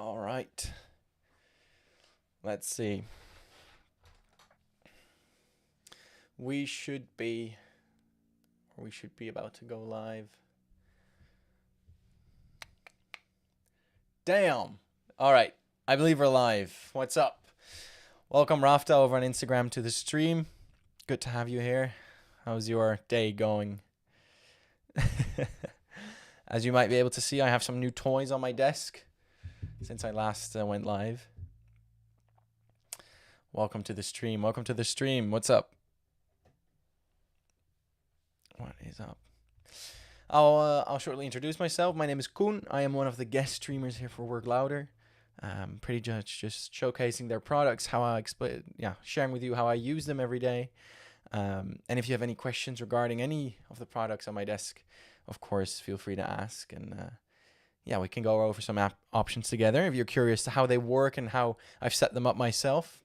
All right. Let's see. We should be about to go live. Damn. All right. I believe we're live. What's up? Welcome Rafta over on Instagram to the stream. Good to have you here. How's your day going? As you might be able to see, I have some new toys on my desk since I last went live. Welcome to the stream. Welcome to the stream. What's up? What is up? I'll shortly introduce myself. My name is Koen. I am one of the guest streamers here for Work Louder. Pretty much just showcasing their products, how I explain, sharing with you how I use them every day. And if you have any questions regarding any of the products on my desk, of course, feel free to ask. And we can go over some options together if you're curious to how they work and how I've set them up myself.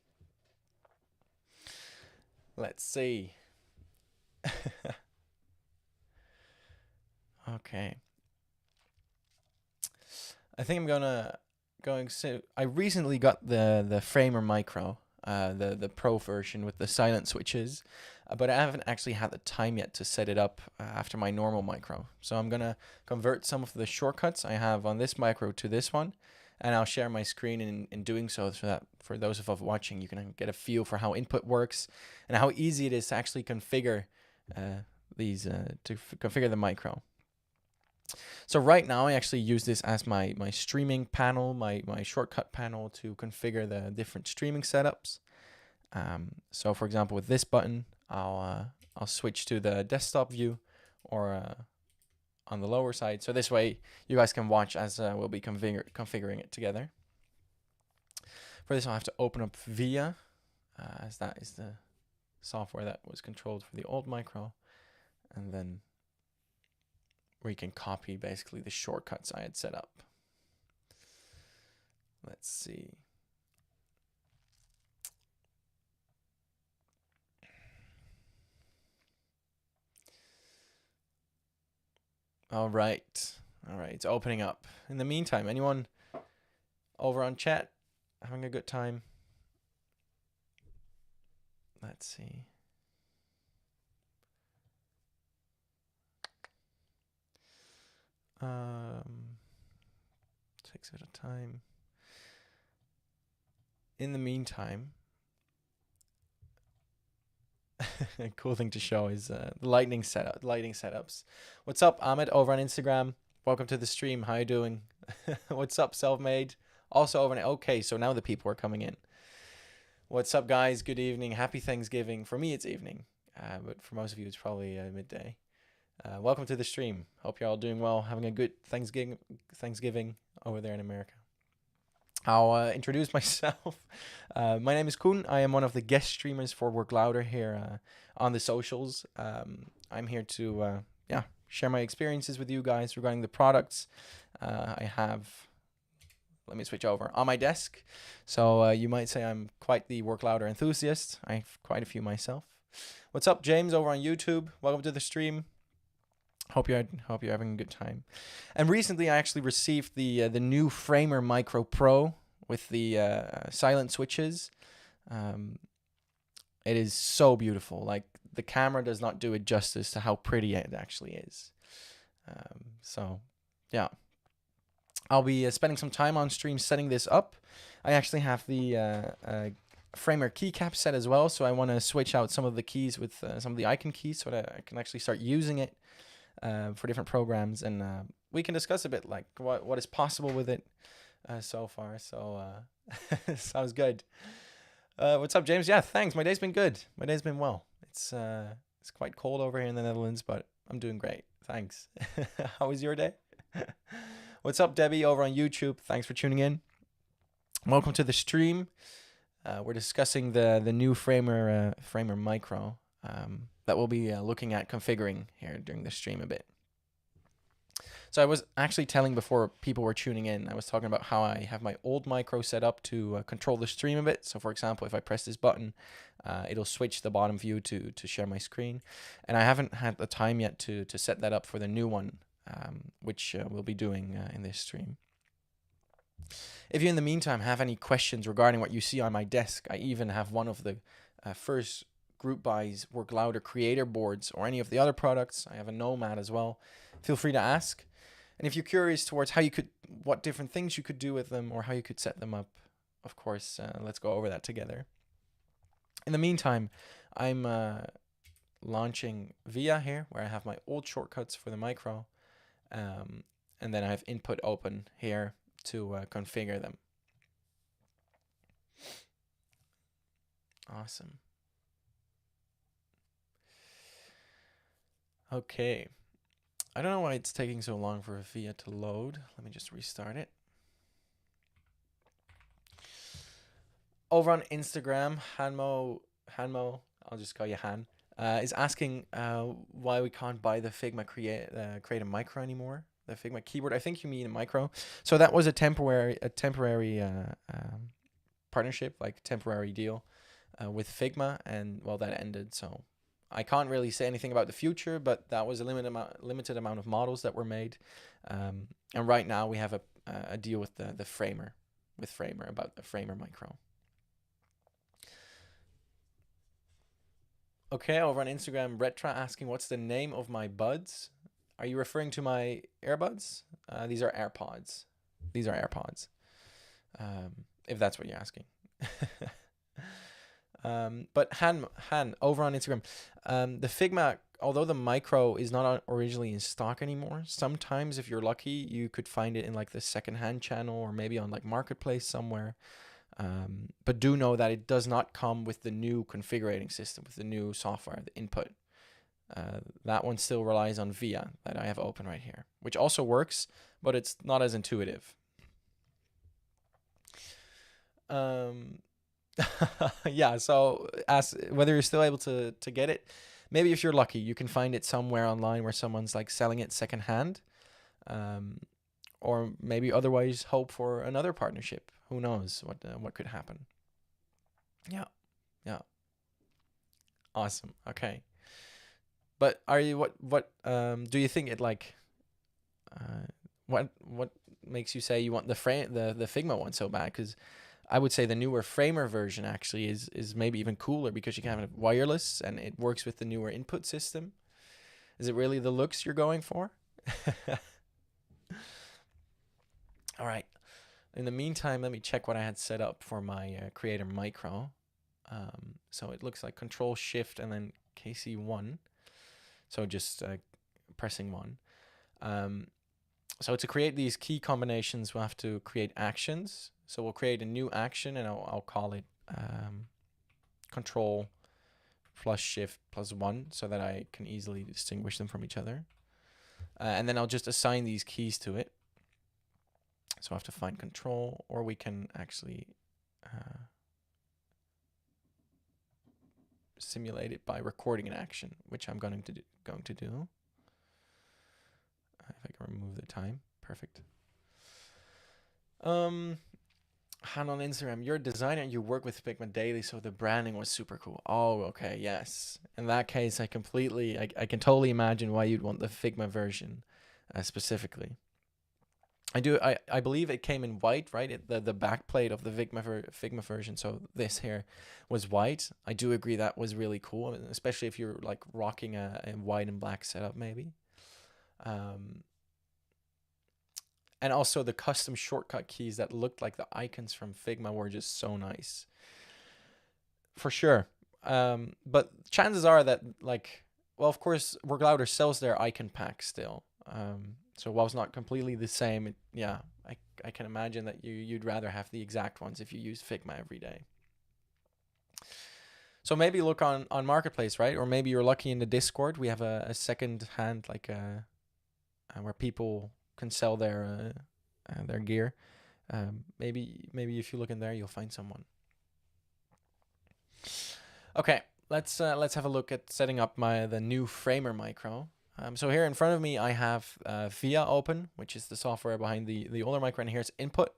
Let's see. Okay. I think I'm going to. I recently got the Framer Micro, the Pro version with the silent switches, but I haven't actually had the time yet to set it up after my normal micro. So I'm gonna convert some of the shortcuts I have on this micro to this one, and I'll share my screen in doing so that for those of us watching, you can get a feel for how input works and how easy it is to actually configure configure the micro. So right now I actually use this as my streaming panel, my shortcut panel to configure the different streaming setups. So for example, with this button, I'll switch to the desktop view or on the lower side. So this way you guys can watch as we'll be configuring it together. For this, I'll have to open up VIA, as that is the software that was controlled for the old micro, and then we can copy basically the shortcuts I had set up. Let's see. All right, it's opening up. In the meantime, anyone over on chat having a good time? Let's see. Takes a bit of time. In the meantime, a cool thing to show is the lighting setups. What's up, Ahmed, over on Instagram? Welcome to the stream. How you doing? What's up, Selfmade? Also over on. Okay, so now the people are coming in. What's up, guys? Good evening. Happy Thanksgiving. For me, it's evening, but for most of you, it's probably midday. Welcome to the stream. Hope you're all doing well, having a good Thanksgiving over there in America. I'll introduce myself. My name is Koen. I am one of the guest streamers for Work Louder here on the socials. I'm here to share my experiences with you guys regarding the products I have. Let me switch over on my desk. So you might say I'm quite the Work Louder enthusiast. I have quite a few myself. What's up, James, over on YouTube? Welcome to the stream. Hope you're having a good time. And recently, I actually received the new Framer Micro Pro with the silent switches. It is so beautiful. Like, the camera does not do it justice to how pretty it actually is. I'll be spending some time on stream setting this up. I actually have the Framer keycap set as well, so I want to switch out some of the keys with some of the icon keys so that I can actually start using it for different programs, and we can discuss a bit like what is possible with it so far. So sounds good. What's up, James? Yeah, thanks. My day's been good. My day's been well. It's quite cold over here in the Netherlands, but I'm doing great. Thanks. How was your day? What's up, Debbie, over on YouTube? Thanks for tuning in. Welcome to the stream. We're discussing the new Framer Micro that we'll be looking at configuring here during the stream a bit. So I was actually telling before people were tuning in, I was talking about how I have my old micro set up to control the stream a bit. So for example, if I press this button, it'll switch the bottom view to share my screen. And I haven't had the time yet to set that up for the new one, which we'll be doing in this stream. If you in the meantime have any questions regarding what you see on my desk, I even have one of the first group buys Work Louder creator boards or any of the other products. I have a Nomad as well. Feel free to ask. And if you're curious towards what different things you could do with them or how you could set them up, of course, let's go over that together. In the meantime, I'm launching Via here, where I have my old shortcuts for the micro. And then I have input open here to configure them. Awesome. Okay. I don't know why it's taking so long for Via to load. Let me just restart it. Over on Instagram, Hanmo, I'll just call you Han, is asking why we can't buy the Figma create a micro anymore. The Figma keyboard. I think you mean a micro. So that was a temporary partnership, like temporary deal with Figma, and well, that ended. So I can't really say anything about the future, but that was a limited amount of models that were made, and right now we have a deal with the Framer, about the Framer micro. Okay, over on Instagram, Retra asking, what's the name of my buds? Are you referring to my earbuds? These are AirPods. If that's what you're asking. But Han, over on Instagram, the Figma, although the micro is not originally in stock anymore, sometimes if you're lucky, you could find it in like the secondhand channel or maybe on like Marketplace somewhere. But do know that it does not come with the new configurating system, with the new software, the input. That one still relies on Via that I have open right here, which also works, but it's not as intuitive. Yeah, so ask whether you're still able to get it. Maybe if you're lucky, you can find it somewhere online where someone's like selling it secondhand. Or maybe otherwise hope for another partnership. Who knows what could happen? Yeah. Awesome. Okay. But are you what do you think it like? What makes you say you want the Figma one so bad? Because I would say the newer Framer version actually is maybe even cooler because you can have it wireless and it works with the newer input system. Is it really the looks you're going for? All right. In the meantime, let me check what I had set up for my Creator Micro. So it looks like Control Shift and then KC1. So just pressing 1. So to create these key combinations, we'll have to create actions. So we'll create a new action, and I'll call it Control plus Shift plus 1, so that I can easily distinguish them from each other. And then I'll just assign these keys to it. So I have to find Control, or we can actually simulate it by recording an action, which I'm going to do. If I can remove the time, perfect. Han on Instagram, you're a designer and you work with Figma daily, so the branding was super cool. Oh, okay, yes. In that case, I can totally imagine why you'd want the Figma version specifically. I believe it came in white, right? The back plate of the Figma version, so this here was white. I do agree that was really cool, especially if you're like rocking a white and black setup maybe. And also the custom shortcut keys that looked like the icons from Figma were just so nice. For sure. But chances are that of course, Work Louder sells their icon pack still. So while it's not completely the same, I can imagine that you'd rather have the exact ones if you use Figma every day. So maybe look on Marketplace, right? Or maybe you're lucky in the Discord. We have a second hand where people can sell their gear. Maybe if you look in there, you'll find someone. Okay, let's have a look at setting up the new Framer Micro. So here in front of me, I have Via open, which is the software behind the older micro, and here's input.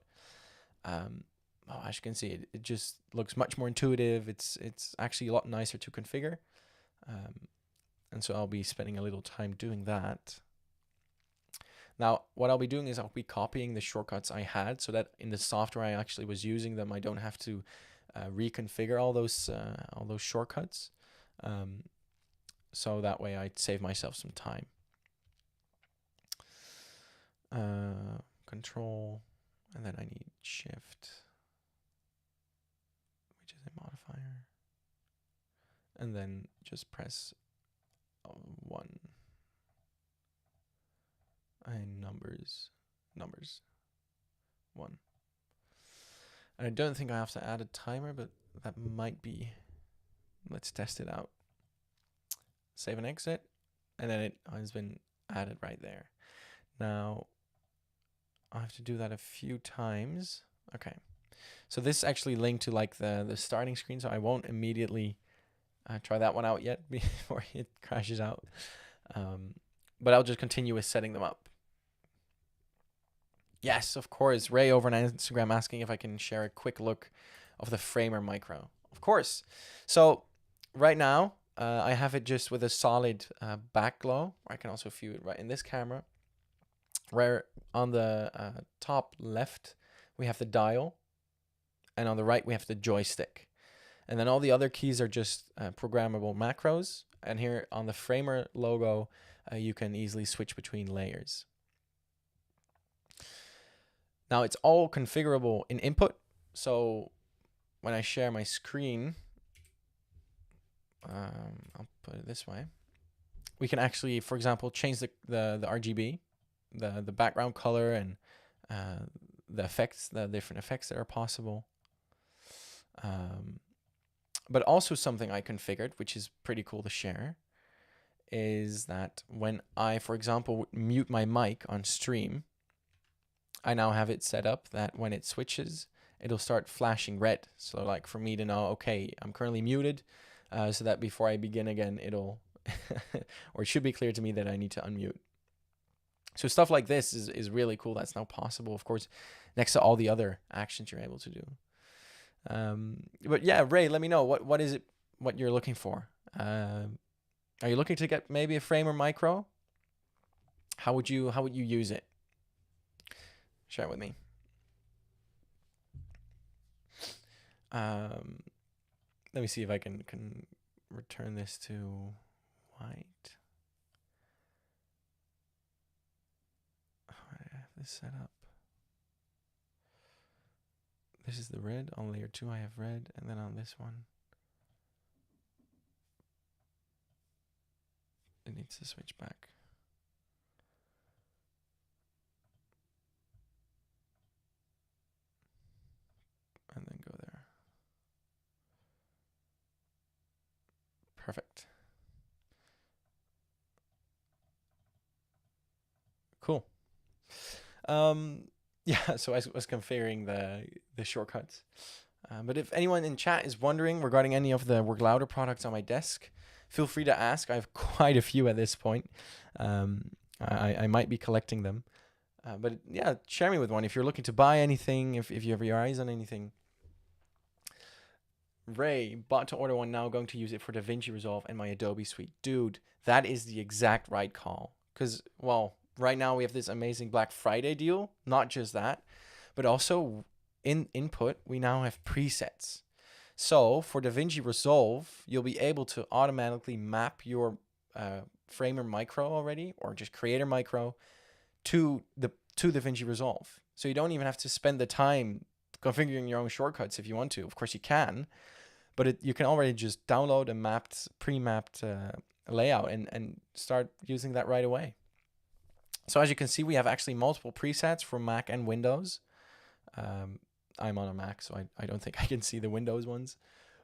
As you can see, it just looks much more intuitive. It's actually a lot nicer to configure. And so I'll be spending a little time doing that. Now, what I'll be doing is I'll be copying the shortcuts I had so that in the software I actually was using them, I don't have to reconfigure all those shortcuts. So that way I'd save myself some time. Control, and then I need Shift, which is a modifier, and then just press 1 and numbers 1. And I don't think I have to add a timer, but that might be. Let's test it out. Save and exit, and then it has been added right there. Now I have to do that a few times. Okay, so this is actually linked to like the starting screen, so I won't immediately try that one out yet before it crashes out. But I'll just continue with setting them up. Yes, of course. Ray over on Instagram asking if I can share a quick look of the Framer Micro. Of course. So right now, I have it just with a solid back glow. I can also view it right in this camera. Where on the top left, we have the dial. And on the right, we have the joystick. And then all the other keys are just programmable macros. And here on the Framer logo, you can easily switch between layers. Now it's all configurable in input. So when I share my screen, I'll put it this way. We can actually, for example, change the RGB, the background color, and the effects, the different effects that are possible. But also something I configured, which is pretty cool to share, is that when I, for example, mute my mic on stream, I now have it set up that when it switches, it'll start flashing red. So like for me to know, okay, I'm currently muted, so that before I begin again, it'll, or it should be clear to me that I need to unmute. So stuff like this is really cool. That's now possible, of course, next to all the other actions you're able to do. But yeah, Ray, let me know what is it, what you're looking for. Are you looking to get maybe a Framer Micro? How would you use it? Share it with me. Let me see if I can return this to white. Oh, I have this set up. This is the red. On layer 2 I have red, and then on this one it needs to switch back. And then go there. Perfect. Cool. Yeah, so I was configuring the shortcuts. But if anyone in chat is wondering regarding any of the Work Louder products on my desk, feel free to ask. I have quite a few at this point. I might be collecting them. But yeah, share me with one. If you're looking to buy anything, if you have your eyes on anything. Ray, bought to order one now, going to use it for DaVinci Resolve and my Adobe Suite. Dude, that is the exact right call. Because, well, right now we have this amazing Black Friday deal. Not just that, but also in input, we now have presets. So for DaVinci Resolve, you'll be able to automatically map your Framer Micro already, or just Creator Micro, to DaVinci Resolve. So you don't even have to spend the time configuring your own shortcuts if you want to. Of course you can, but you can already just download a pre-mapped layout and start using that right away. So as you can see, we have actually multiple presets for Mac and Windows. I'm on a Mac, so I don't think I can see the Windows ones.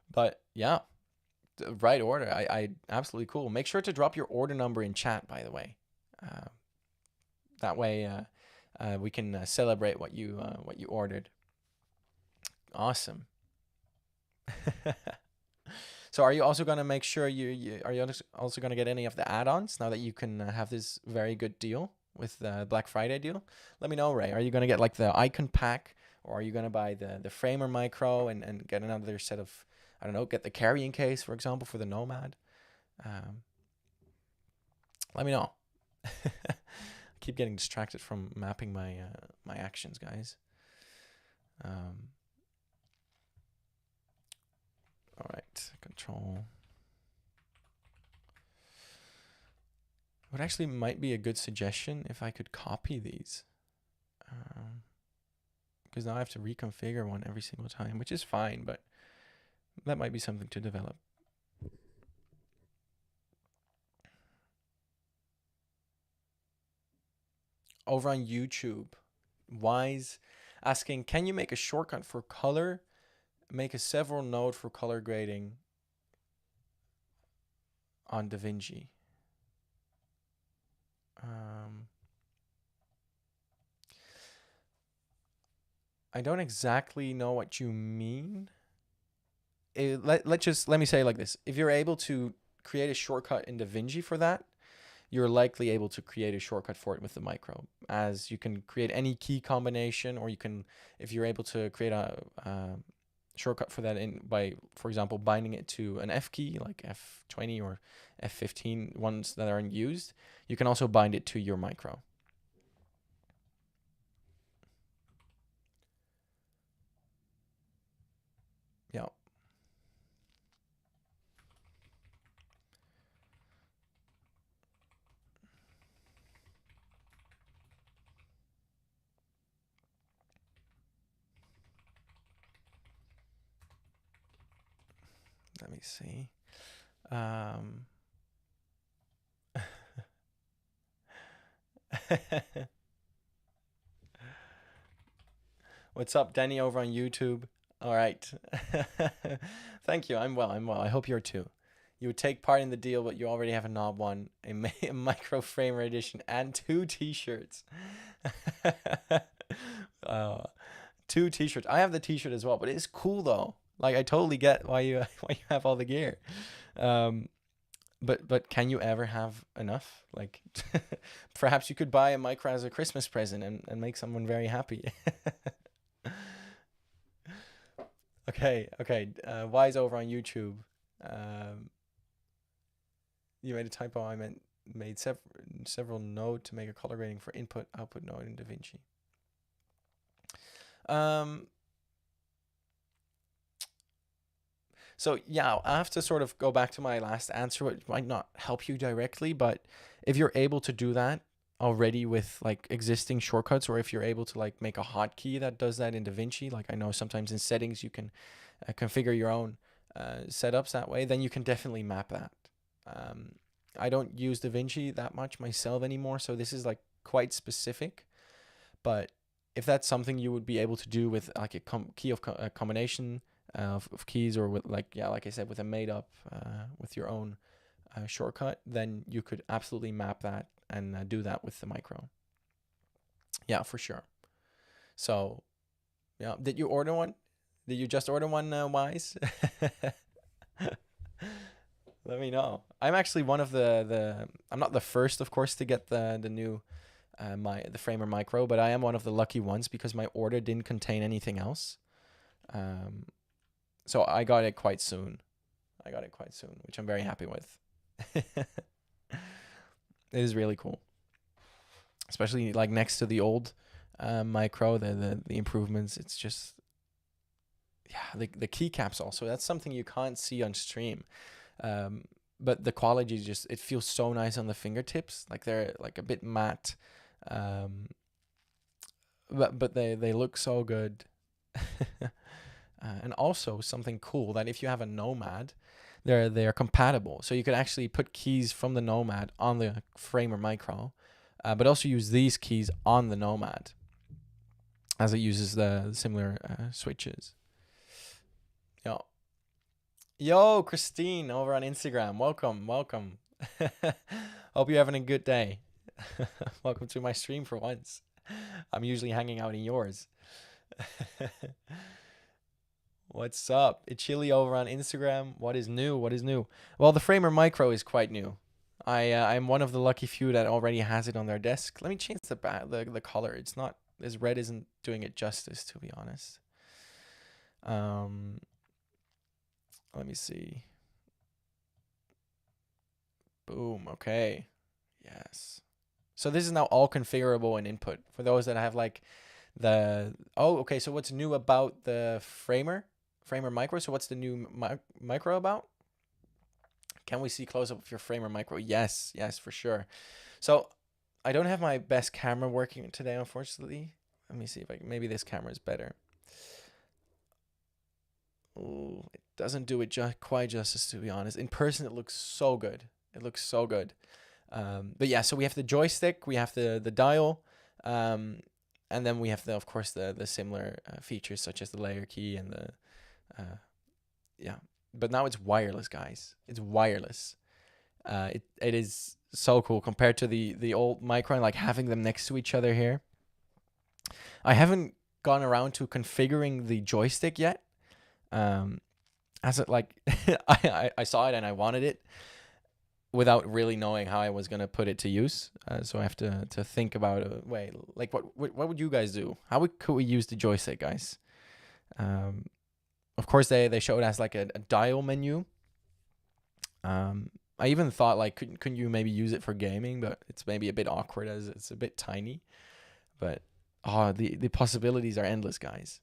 But yeah, the right order. I absolutely cool. Make sure to drop your order number in chat, by the way. That way we can celebrate what you ordered. Awesome. So are you also going to make sure are you also going to get any of the add-ons now that you can have this very good deal with the Black Friday deal? Let me know, Ray. Are you going to get like the icon pack, or are you going to buy the Framer Micro and get another set of, I don't know, get the carrying case, for example, for the Nomad? Let me know. keep getting distracted from mapping my my actions, guys. All right, control. What actually might be a good suggestion if I could copy these, because now I have to reconfigure one every single time, which is fine, but that might be something to develop. Over on YouTube, Wise asking, can you make a shortcut for color? Make a several node for color grading on DaVinci. I don't exactly know what you mean. Let me say it like this. If you're able to create a shortcut in DaVinci for that, you're likely able to create a shortcut for it with the micro, as you can create any key combination, or you can, if you're able to create a shortcut for that in by, for example, binding it to an F key like F20 or F15, ones that aren't used, you can also bind it to your micro. Yeah. Let me see. What's up, Denny, over on YouTube? All right. Thank you. I'm well. I hope you're too. You would take part in the deal, but you already have a knob one, a micro framer edition, and 2 t-shirts. 2 t-shirts. I have the t-shirt as well, but it's cool though. Like, I totally get why you have all the gear. But can you ever have enough? Like, perhaps you could buy a micro as a Christmas present and make someone very happy. Okay. Wise over on YouTube. You made a typo. I meant made several node to make a color grading for input output node in DaVinci. So yeah, I have to sort of go back to my last answer, which might not help you directly, but if you're able to do that already with like existing shortcuts, or if you're able to like make a hotkey that does that in DaVinci, like I know sometimes in settings you can configure your own setups that way, then you can definitely map that. I don't use DaVinci that much myself anymore, so this is like quite specific, but if that's something you would be able to do with like a key of a combination of keys, or with like I said, with a made up with your own shortcut, then you could absolutely map that and do that with the micro. Yeah, for sure. So yeah, did you order one? Did you just order one, Wise? Let me know. I'm actually one of the I'm not the first, of course, to get the new the Framer Micro, but I am one of the lucky ones because my order didn't contain anything else. So I got it quite soon. Which I'm very happy with. It is really cool, especially like next to the old Micro, the improvements. It's just, yeah, the keycaps also. That's something you can't see on stream. But the quality is just, it feels so nice on the fingertips. Like they're like a bit matte. But they look so good. And also something cool, that if you have a Nomad, they're compatible. So you could actually put keys from the Nomad on the Framer Micro, but also use these keys on the Nomad, as it uses the similar switches. Yo, Christine over on Instagram. Welcome. Hope you're having a good day. Welcome to my stream for once. I'm usually hanging out in yours. What's up? It's Chili over on Instagram. What is new? Well, the Framer Micro is quite new. I'm one of the lucky few that already has it on their desk. Let me change the color. It's not, this red isn't doing it justice, to be honest. Let me see. Boom. Okay. Yes. So this is now all configurable in input for those that have like okay, so what's new about the framer micro? So what's the new micro about? Can we see close up of your framer micro? Yes, for sure. So I don't have my best camera working today, unfortunately. Let me see if maybe this camera is better. Oh, it doesn't do it quite justice, to be honest. In person, it looks so good. It looks so good. But yeah, so we have the joystick, we have the dial, and then we have of course the similar features such as the layer key and the yeah. But now it's wireless, guys. It's wireless. It is so cool compared to the old micro and like having them next to each other here. I haven't gone around to configuring the joystick yet. As it like I saw it and I wanted it without really knowing how I was gonna put it to use. So I have to think about a way. Like what would you guys do? How could we use the joystick, guys? Of course they showed us like a dial menu. I even thought like couldn't you maybe use it for gaming, but it's maybe a bit awkward as it's a bit tiny. But the possibilities are endless, guys.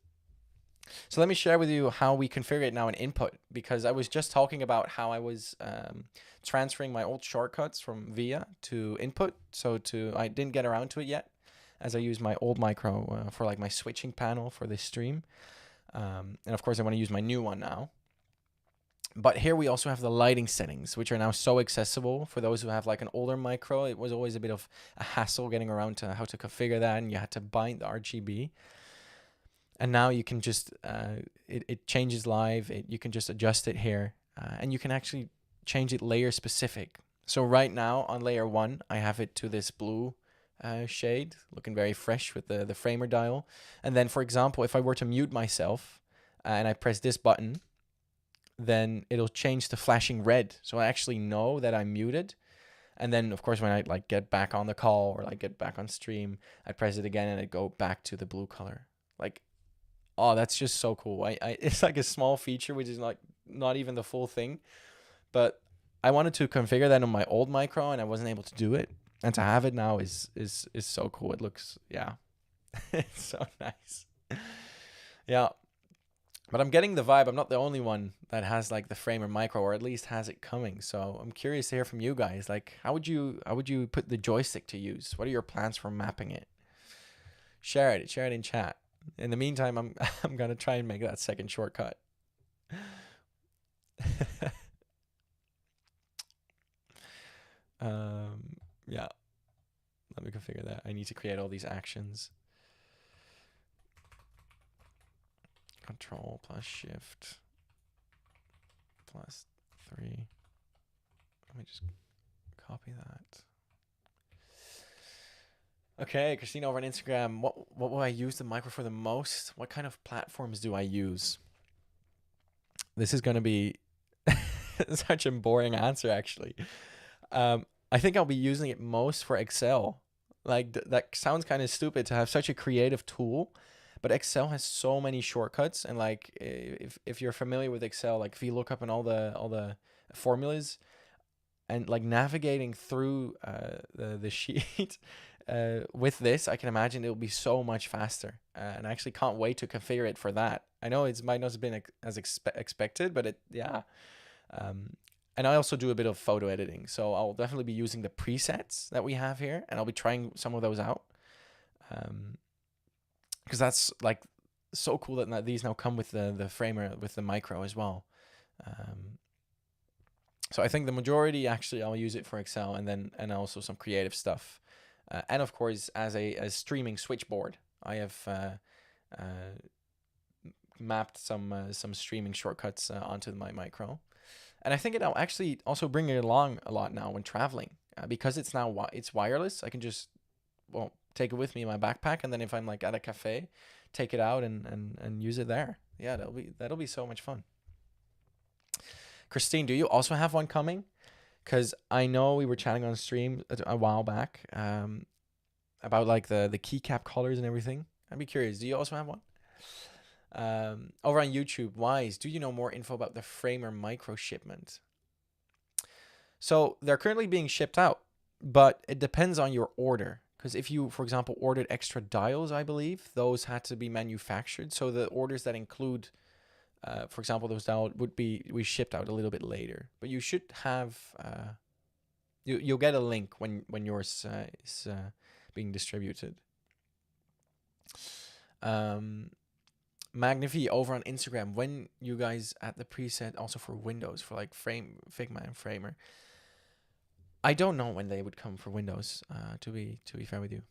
So let me share with you how we configure it now in input, because I was just talking about how I was transferring my old shortcuts from VIA to input. So I didn't get around to it yet, as I use my old micro for like my switching panel for this stream. And of course I want to use my new one now. But here we also have the lighting settings, which are now so accessible for those who have like an older micro. It was always a bit of a hassle getting around to how to configure that, and you had to bind the RGB. And now you can just, it changes live. You can just adjust it here, and you can actually change it layer specific. So right now on layer 1, I have it to this blue shade, looking very fresh with the framer dial. And then, for example, if I were to mute myself and I press this button, then it'll change to flashing red. So I actually know that I'm muted. And then, of course, when I like get back on the call or like get back on stream, I press it again and it go back to the blue color. Like, oh, that's just so cool. It's like a small feature, which is like not even the full thing. But I wanted to configure that on my old micro and I wasn't able to do it. And to have it now is so cool. It looks, yeah, it's so nice. Yeah. But I'm getting the vibe. I'm not the only one that has like the framer micro, or at least has it coming. So I'm curious to hear from you guys. Like, how would you put the joystick to use? What are your plans for mapping it? Share it in chat. In the meantime, I'm gonna try and make that second shortcut. Yeah. Let me configure that. I need to create all these actions. Control plus shift plus 3. Let me just copy that. Okay, Christina over on Instagram. What will I use the micro for the most? What kind of platforms do I use? This is gonna be such a boring answer, actually. I think I'll be using it most for Excel. Like that sounds kind of stupid to have such a creative tool, but Excel has so many shortcuts. And like if you're familiar with Excel, like if you look up in all the formulas and like navigating through the sheet with this, I can imagine it'll be so much faster. And I actually can't wait to configure it for that. I know it might not have been as expected, but yeah. And I also do a bit of photo editing, so I'll definitely be using the presets that we have here, and I'll be trying some of those out. Because that's like so cool that these now come with the framer, with the micro as well. So I think the majority actually I'll use it for Excel, and also some creative stuff, and of course as a streaming switchboard, I have mapped some streaming shortcuts onto my micro. And I think it'll actually also bring it along a lot now when traveling, because it's wireless. I can just take it with me in my backpack, and then if I'm like at a cafe, take it out and use it there. Yeah, that'll be so much fun. Christine, do you also have one coming? Because I know we were chatting on stream a while back about like the keycap colors and everything. I'd be curious. Do you also have one? Over on YouTube, Wise, do you know more info about the framer micro shipment? So they're currently being shipped out. But it depends on your order. Because if you, for example, ordered extra dials, I believe those had to be manufactured. So the orders that include, for example, those dials we shipped out a little bit later. But you should have, you'll get a link when yours is being distributed. Magnifi over on Instagram. When you guys at the preset also for Windows for like Figma and Framer. I don't know when they would come for Windows. To be fair with you,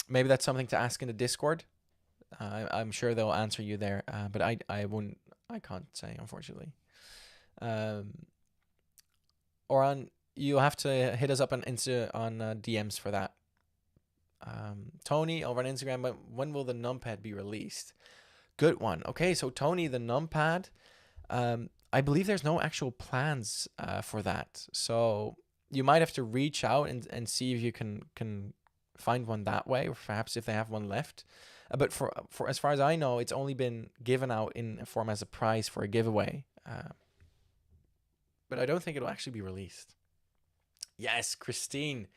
maybe that's something to ask in the Discord. I'm sure they'll answer you there. But I can't say, unfortunately. Or on you have to hit us up on DMs for that. Tony over on Instagram. But when will the numpad be released? Good one. Okay, so Tony, the numpad. I believe there's no actual plans for that. So you might have to reach out and see if you can find one that way, or perhaps if they have one left. But for as far as I know, it's only been given out in a form as a prize for a giveaway. But I don't think it'll actually be released. Yes, Christine,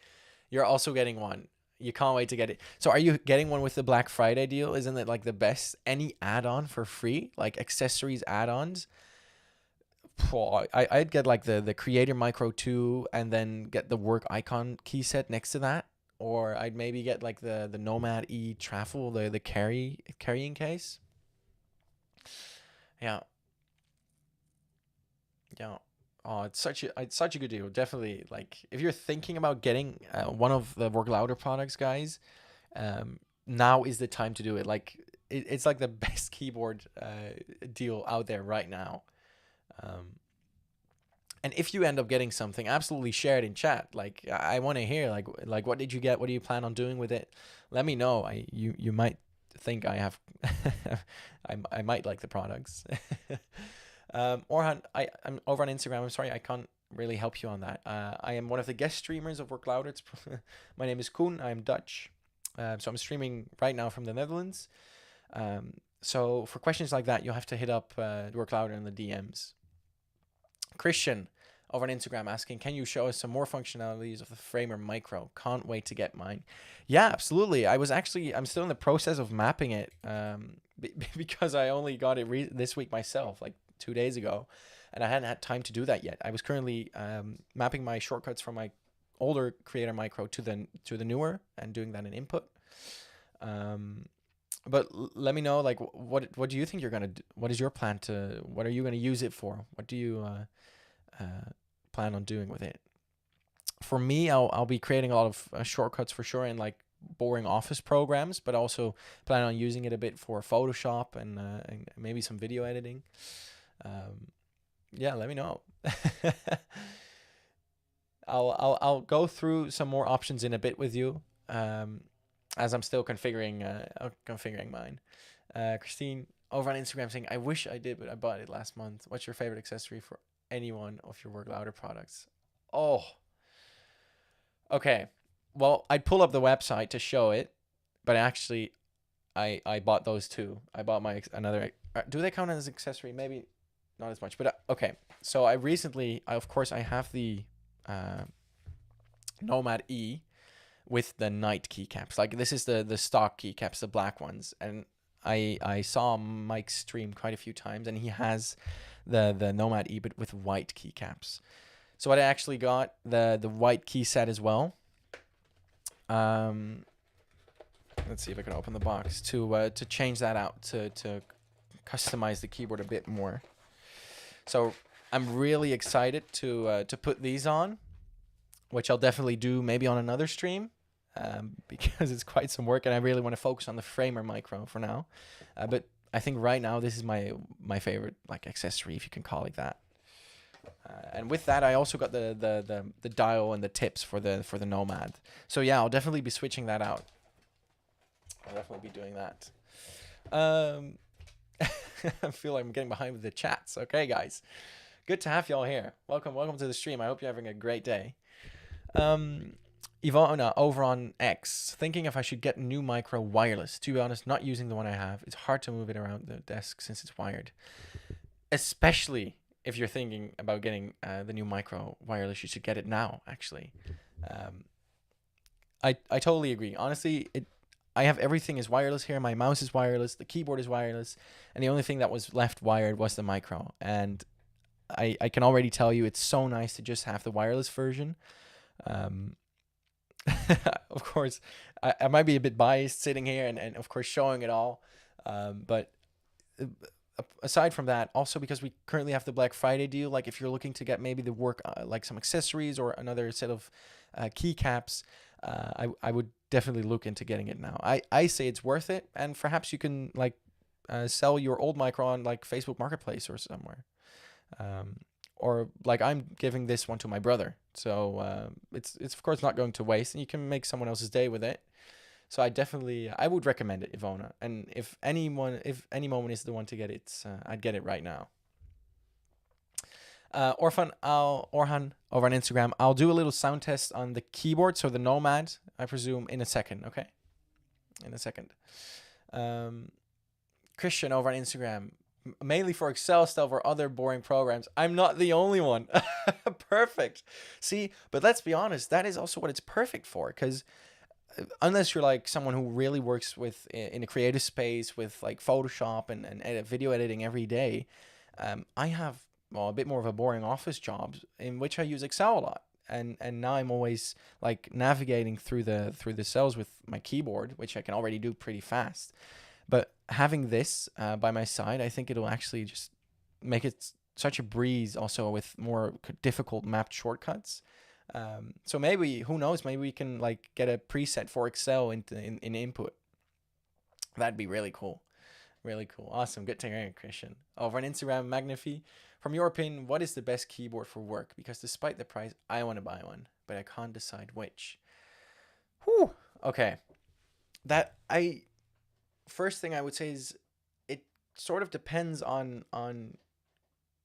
you're also getting one. You can't wait to get it. So are you getting one with the Black Friday deal? Isn't it like the best? Any add-on for free, like accessories add-ons? I'd get like the Creator Micro 2 and then get the work icon key set next to that. Or I'd maybe get like the Nomad E Travel, the carrying case. Yeah. Yeah. Oh, it's such a good deal. Definitely, like if you're thinking about getting one of the Work Louder products, guys, now is the time to do it. Like it's like the best keyboard deal out there right now. And if you end up getting something, absolutely share it in chat. Like I want to hear like what did you get? What do you plan on doing with it? Let me know. You might think I have I might like the products. Orhan, I'm over on Instagram. I'm sorry, I can't really help you on that. I am one of the guest streamers of Work Louder. My name is Koen. I'm Dutch. So I'm streaming right now from the Netherlands. So for questions like that, you'll have to hit up Work Louder in the DMs. Christian over on Instagram asking, can you show us some more functionalities of the Framer Micro? Can't wait to get mine. Yeah, absolutely. I'm still in the process of mapping it because I only got it this week myself, like 2 days ago, and I hadn't had time to do that yet. I was currently mapping my shortcuts from my older Creator Micro to the newer and doing that in input. But let me know, like, what do you think you're gonna do? What is your plan what are you gonna use it for? What do you plan on doing with it? For me, I'll be creating a lot of shortcuts for sure in like boring office programs, but also plan on using it a bit for Photoshop and maybe some video editing. Yeah, let me know. I'll go through some more options in a bit with you. As I'm still configuring mine. Christine over on Instagram saying, I wish I did, but I bought it last month. What's your favorite accessory for any one of your Work Louder products? Oh, okay. Well, I'd pull up the website to show it, but actually, I bought those two. I bought my another. Do they count as accessory? Maybe not as much, but okay. So I have the Nomad E with the night keycaps. Like this is the stock keycaps, the black ones, and I saw Mike stream quite a few times, and he has the Nomad E but with white keycaps. So I actually got the white key set as well. Let's see if I can open the box to change that out to customize the keyboard a bit more. So I'm really excited to put these on, which I'll definitely do maybe on another stream. Because it's quite some work, and I really want to focus on the Framer Micro for now. But I think right now this is my favorite like accessory, if you can call it that. And with that, I also got the dial and the tips for the Nomad. So yeah, I'll definitely be switching that out. I'll definitely be doing that. I feel like I'm getting behind with the chats. Okay, guys, good to have y'all here. Welcome to the stream. I hope you're having a great day. Ivana over on X, thinking if I should get a new micro wireless. To be honest, not using the one I have. It's hard to move it around the desk since it's wired. Especially if you're thinking about getting the new micro wireless, you should get it now. Actually, um, I totally agree. Honestly, I have everything is wireless here. My mouse is wireless, the keyboard is wireless, and the only thing that was left wired was the micro. And I can already tell you it's so nice to just have the wireless version. Um, of course, I might be a bit biased sitting here and of course showing it all. But aside from that, also because we currently have the Black Friday deal, like if you're looking to get maybe the work, like some accessories or another set of keycaps, I would definitely look into getting it now. I say it's worth it, and perhaps you can like sell your old micro on like Facebook Marketplace or somewhere. Um, or like I'm giving this one to my brother, so it's of course not going to waste, and you can make someone else's day with it. So I would recommend it, Ivona. And if any moment is the one to get it, I'd get it right now. Orhan over on Instagram. I'll do a little sound test on the keyboard, so the Nomad, I presume, in a second. Okay, in a second. Christian over on Instagram. Mainly for Excel stuff or other boring programs. I'm not the only one. Perfect. See, but let's be honest, that is also what it's perfect for, because unless you're like someone who really works with in a creative space with like Photoshop and video editing every day, I have, well, a bit more of a boring office job in which I use Excel a lot. And now I'm always like navigating through the cells with my keyboard, which I can already do pretty fast. But having this by my side, I think it'll actually just make it such a breeze, also with more difficult mapped shortcuts. So maybe, who knows, maybe we can like get a preset for Excel in input. That'd be really cool. Really cool. Awesome. Good to hear, Christian. Over on Instagram, Magnifi. From your opinion, what is the best keyboard for work? Because despite the price, I want to buy one, but I can't decide which. Whew. Okay. That I First thing I would say is it sort of depends on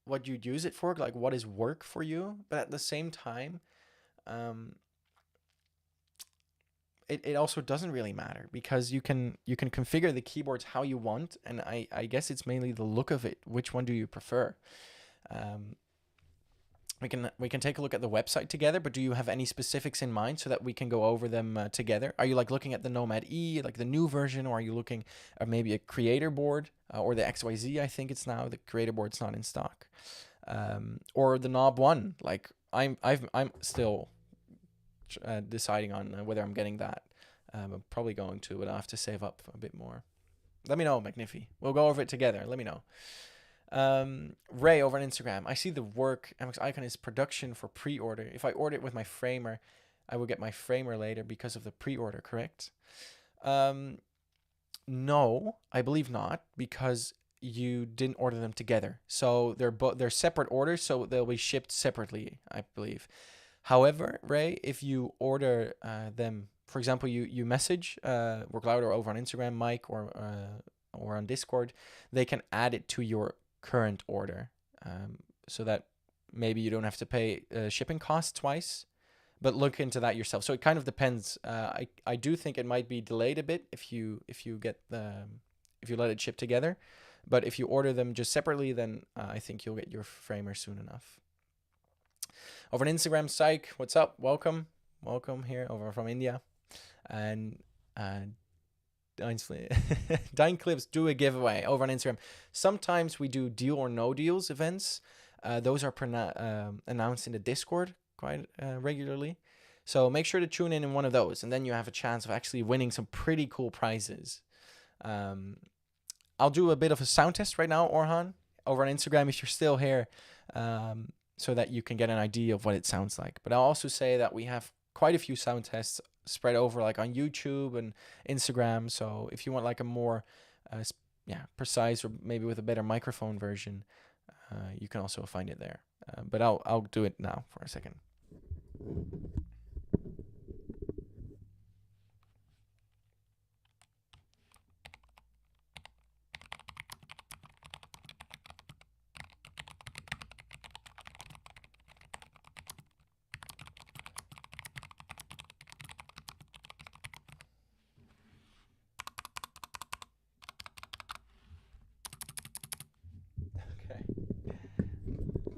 what you'd use it for, like what is work for you. But at the same time, um, it also doesn't really matter, because you can configure the keyboards how you want, and I guess it's mainly the look of it. Which one do you prefer? Um, we can take a look at the website together, but do you have any specifics in mind so that we can go over them together? Are you like looking at the Nomad E, like the new version, or are you looking at maybe a creator board, or the XYZ? I think it's now the creator board's not in stock, or the Knob One. Like I'm still deciding on whether I'm getting that. I'm probably going to, but I'll have to save up a bit more. Let me know, McNiffy. We'll go over it together. Let me know. Ray over on Instagram. I see the work MX icon is production for pre-order. If I order it with my framer, I will get my framer later because of the pre-order, correct? No, I believe not, because you didn't order them together. So they're separate orders, so they'll be shipped separately, I believe. However, Ray, if you order them, for example, you message Work Louder over on Instagram, Mike, or on Discord, they can add it to your current order, so that maybe you don't have to pay shipping costs twice. But look into that yourself. So it kind of depends. I do think it might be delayed a bit if you let it ship together, but if you order them just separately, then I think you'll get your framer soon enough. Over on Instagram, Psych, what's up? Welcome here over from India, and Dine Clips do a giveaway over on Instagram. Sometimes we do deal or no deals events. Those are announced in the Discord quite regularly. So make sure to tune in one of those, and then you have a chance of actually winning some pretty cool prizes. I'll do a bit of a sound test right now, Orhan, over on Instagram if you're still here, so that you can get an idea of what it sounds like. But I'll also say that we have quite a few sound tests spread over like on YouTube and Instagram. So if you want like a more precise, or maybe with a better microphone version, you can also find it there. But I'll do it now for a second.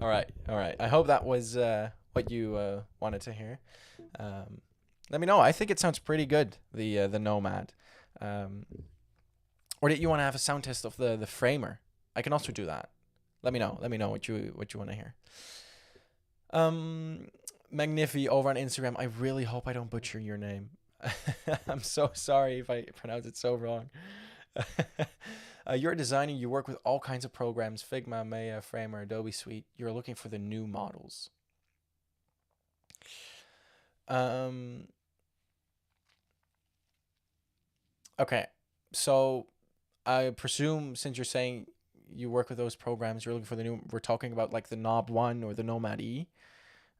All right, all right. I hope that was what you wanted to hear. Um, Let me know. I think it sounds pretty good. The Nomad. Um, or did you want to have a sound test of the framer? I can also do that. Let me know. Let me know what you want to hear. Um, Magnifi over on Instagram. I really hope I don't butcher your name. I'm so sorry if I pronounce it so wrong. You're a designer. You work with all kinds of programs: Figma, Maya, Framer, Adobe Suite. You're looking for the new models. Um, okay, so I presume since you're saying you work with those programs, you're looking for the new. We're talking about like the Knob One or the Nomad E.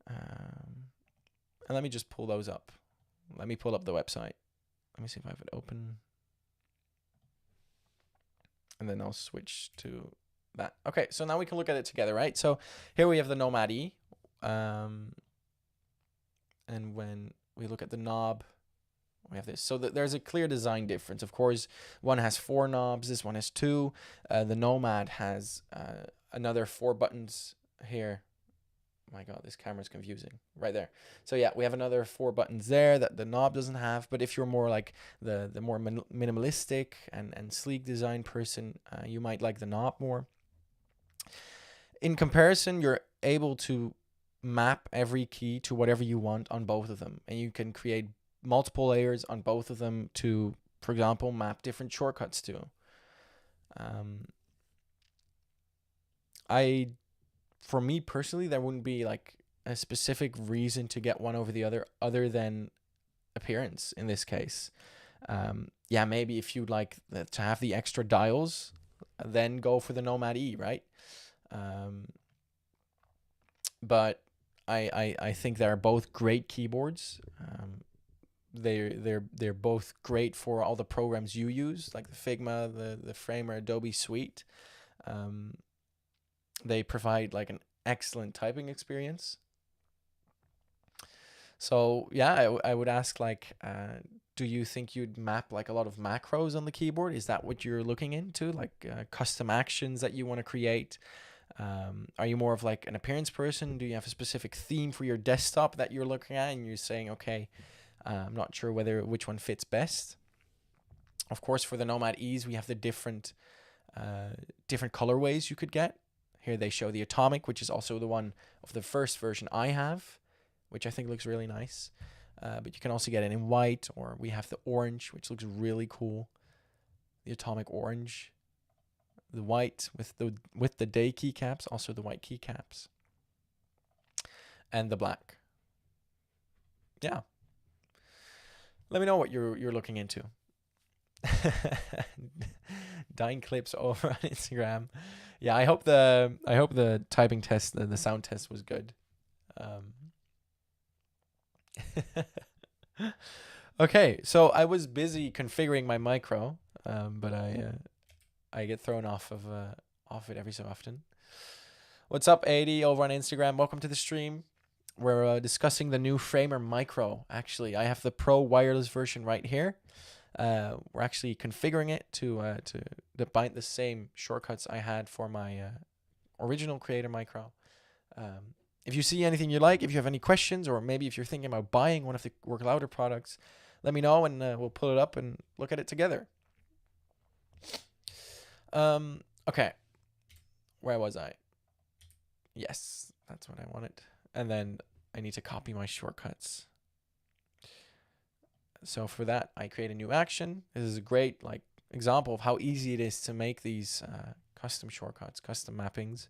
And let me just pull those up. Let me pull up the website. Let me see if I have it open. And then I'll switch to that. Okay, so now we can look at it together, right? So here we have the Nomad E. And when we look at the knob, we have this. So there's a clear design difference. Of course, one has 4 knobs. This one has 2. The Nomad has another 4 buttons here. My God, this camera's confusing. Right there. So yeah, we have another 4 buttons there that the knob doesn't have. But if you're more like the more minimalistic and sleek design person, you might like the knob more. In comparison, you're able to map every key to whatever you want on both of them. And you can create multiple layers on both of them to, for example, map different shortcuts to. For me personally, there wouldn't be like a specific reason to get one over the other than appearance in this case. Yeah, maybe if you'd like to have the extra dials, then go for the Nomad E, right? But I think they're both great keyboards. They're both great for all the programs you use, like the Figma, the Framer, Adobe Suite. They provide like an excellent typing experience. So yeah, I would ask like, do you think you'd map like a lot of macros on the keyboard? Is that what you're looking into, like custom actions that you want to create? Are you more of like an appearance person? Do you have a specific theme for your desktop that you're looking at and you're saying, okay, I'm not sure which one fits best? Of course, for the Nomad E's, we have the different colorways you could get. Here they show the Atomic, which is also the one of the first version I have, which I think looks really nice. But you can also get it in white, or we have the orange, which looks really cool. The Atomic Orange. The white with the day keycaps, also the white keycaps. And the black. Yeah. Let me know what you're looking into. Dying clips over on Instagram. Yeah, I hope the typing test, the sound test was good. Okay, so I was busy configuring my micro, but I get thrown off it every so often. What's up, 80 over on Instagram? Welcome to the stream. We're discussing the new Framer Micro. Actually, I have the Pro wireless version right here. We're actually configuring it to bind the same shortcuts I had for my original Creator Micro. If you see anything you like, if you have any questions, or maybe if you're thinking about buying one of the Work Louder products, let me know and we'll pull it up and look at it together. Okay. Where was I? Yes, that's what I wanted. And then I need to copy my shortcuts. So for that, I create a new action. This is a great like example of how easy it is to make these custom shortcuts, custom mappings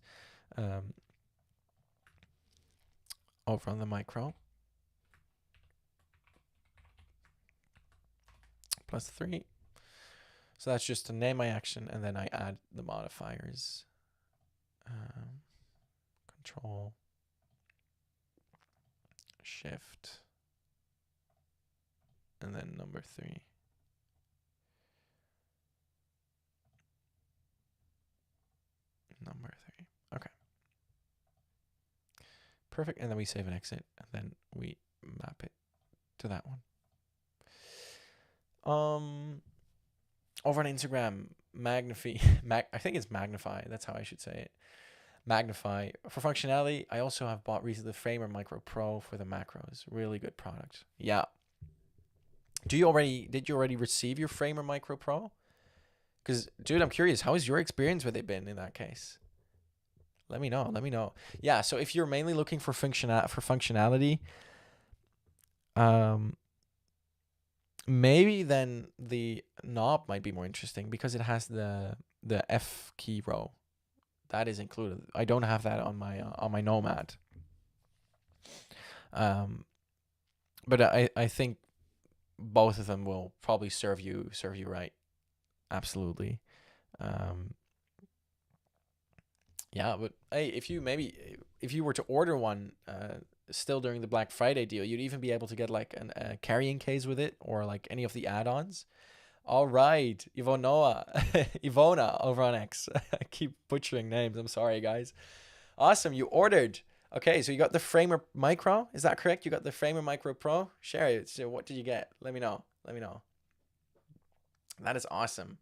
over on the micro. +3. So that's just to name my action, and then I add the modifiers. Control, Shift, and then number 3. Number 3. Okay. Perfect. And then we save and exit, and then we map it to that one. Over on Instagram, I think it's Magnify. That's how I should say it. Magnify for functionality. I also have bought recently the Framer Micro Pro for the macros. Really good product. Yeah. Did you already receive your Framer Micro Pro? Because, dude, I'm curious. How has your experience with it been in that case? Let me know. Let me know. Yeah. So if you're mainly looking for functionality, um, maybe then the knob might be more interesting because it has the F key row that is included. I don't have that on my Nomad. Um, but I think both of them will probably serve you right. Absolutely. Um, yeah, but hey, if you were to order one still during the Black Friday deal, you'd even be able to get like a carrying case with it or like any of the add-ons. All right, Ivona, Ivona over on X. I keep butchering names. I'm sorry, guys. Awesome, you ordered. Okay, so you got the Framer Micro. Is that correct? You got the Framer Micro Pro. Share it. So what did you get? Let me know. Let me know. That is awesome.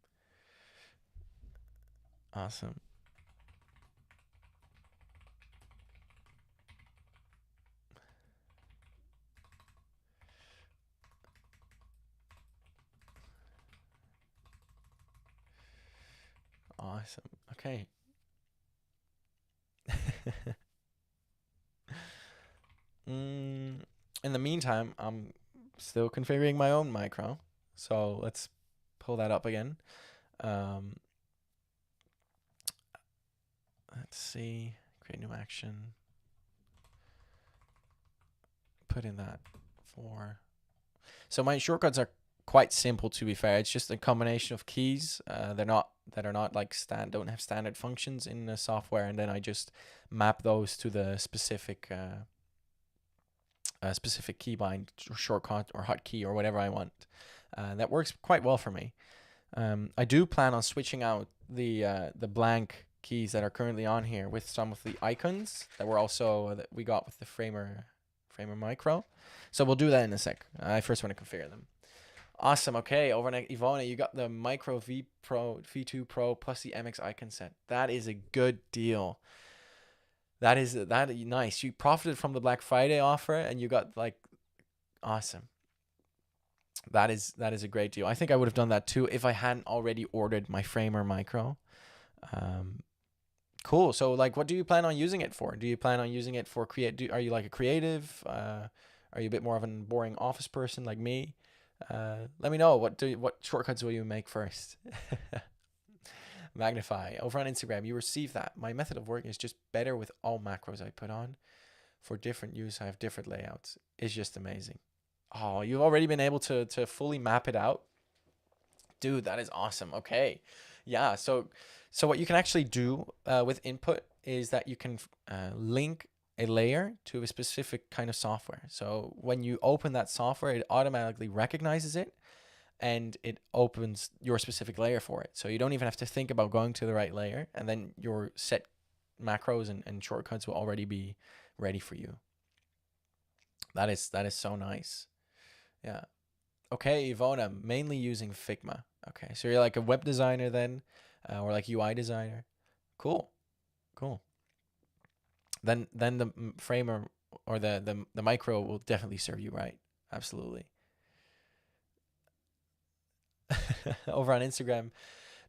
Awesome. Awesome. Okay. In the meantime, I'm still configuring my own micro. So let's pull that up again. Um, let's see. Create new action. Put in that for. So my shortcuts are quite simple, to be fair. It's just a combination of keys. They're not that are not like don't have standard functions in the software, and then I just map those to the specific keybind or shortcut or hotkey or whatever I want. That works quite well for me. I do plan on switching out the blank keys that are currently on here with some of the icons that were also that we got with the Framer Micro. So we'll do that in a sec. I first want to configure them. Awesome. Okay, over at Ivona, you got the Micro V2 Pro plus the MX icon set. That is a good deal. That is nice. You profited from the Black Friday offer, and you got like awesome. That is a great deal. I think I would have done that too if I hadn't already ordered my Framer Micro. Um, cool. So like, what do you plan on using it for? Do you plan on using it for are you like a creative? Are you a bit more of a boring office person like me? Let me know. What shortcuts will you make first? Magnify over on Instagram. You receive that. My method of work is just better with all macros I put on. For different use, I have different layouts. It's just amazing. Oh, you've already been able to fully map it out, dude. That is awesome. Okay, yeah. So what you can actually do with input is that you can link a layer to a specific kind of software. So when you open that software, it automatically recognizes it and it opens your specific layer for it. So you don't even have to think about going to the right layer, and then your set macros and shortcuts will already be ready for you. That is so nice. Yeah. Okay, Ivona, mainly using Figma. Okay, so you're like a web designer then, or like UI designer. Cool, cool. Then the framer or the micro will definitely serve you right. Absolutely. Over on Instagram,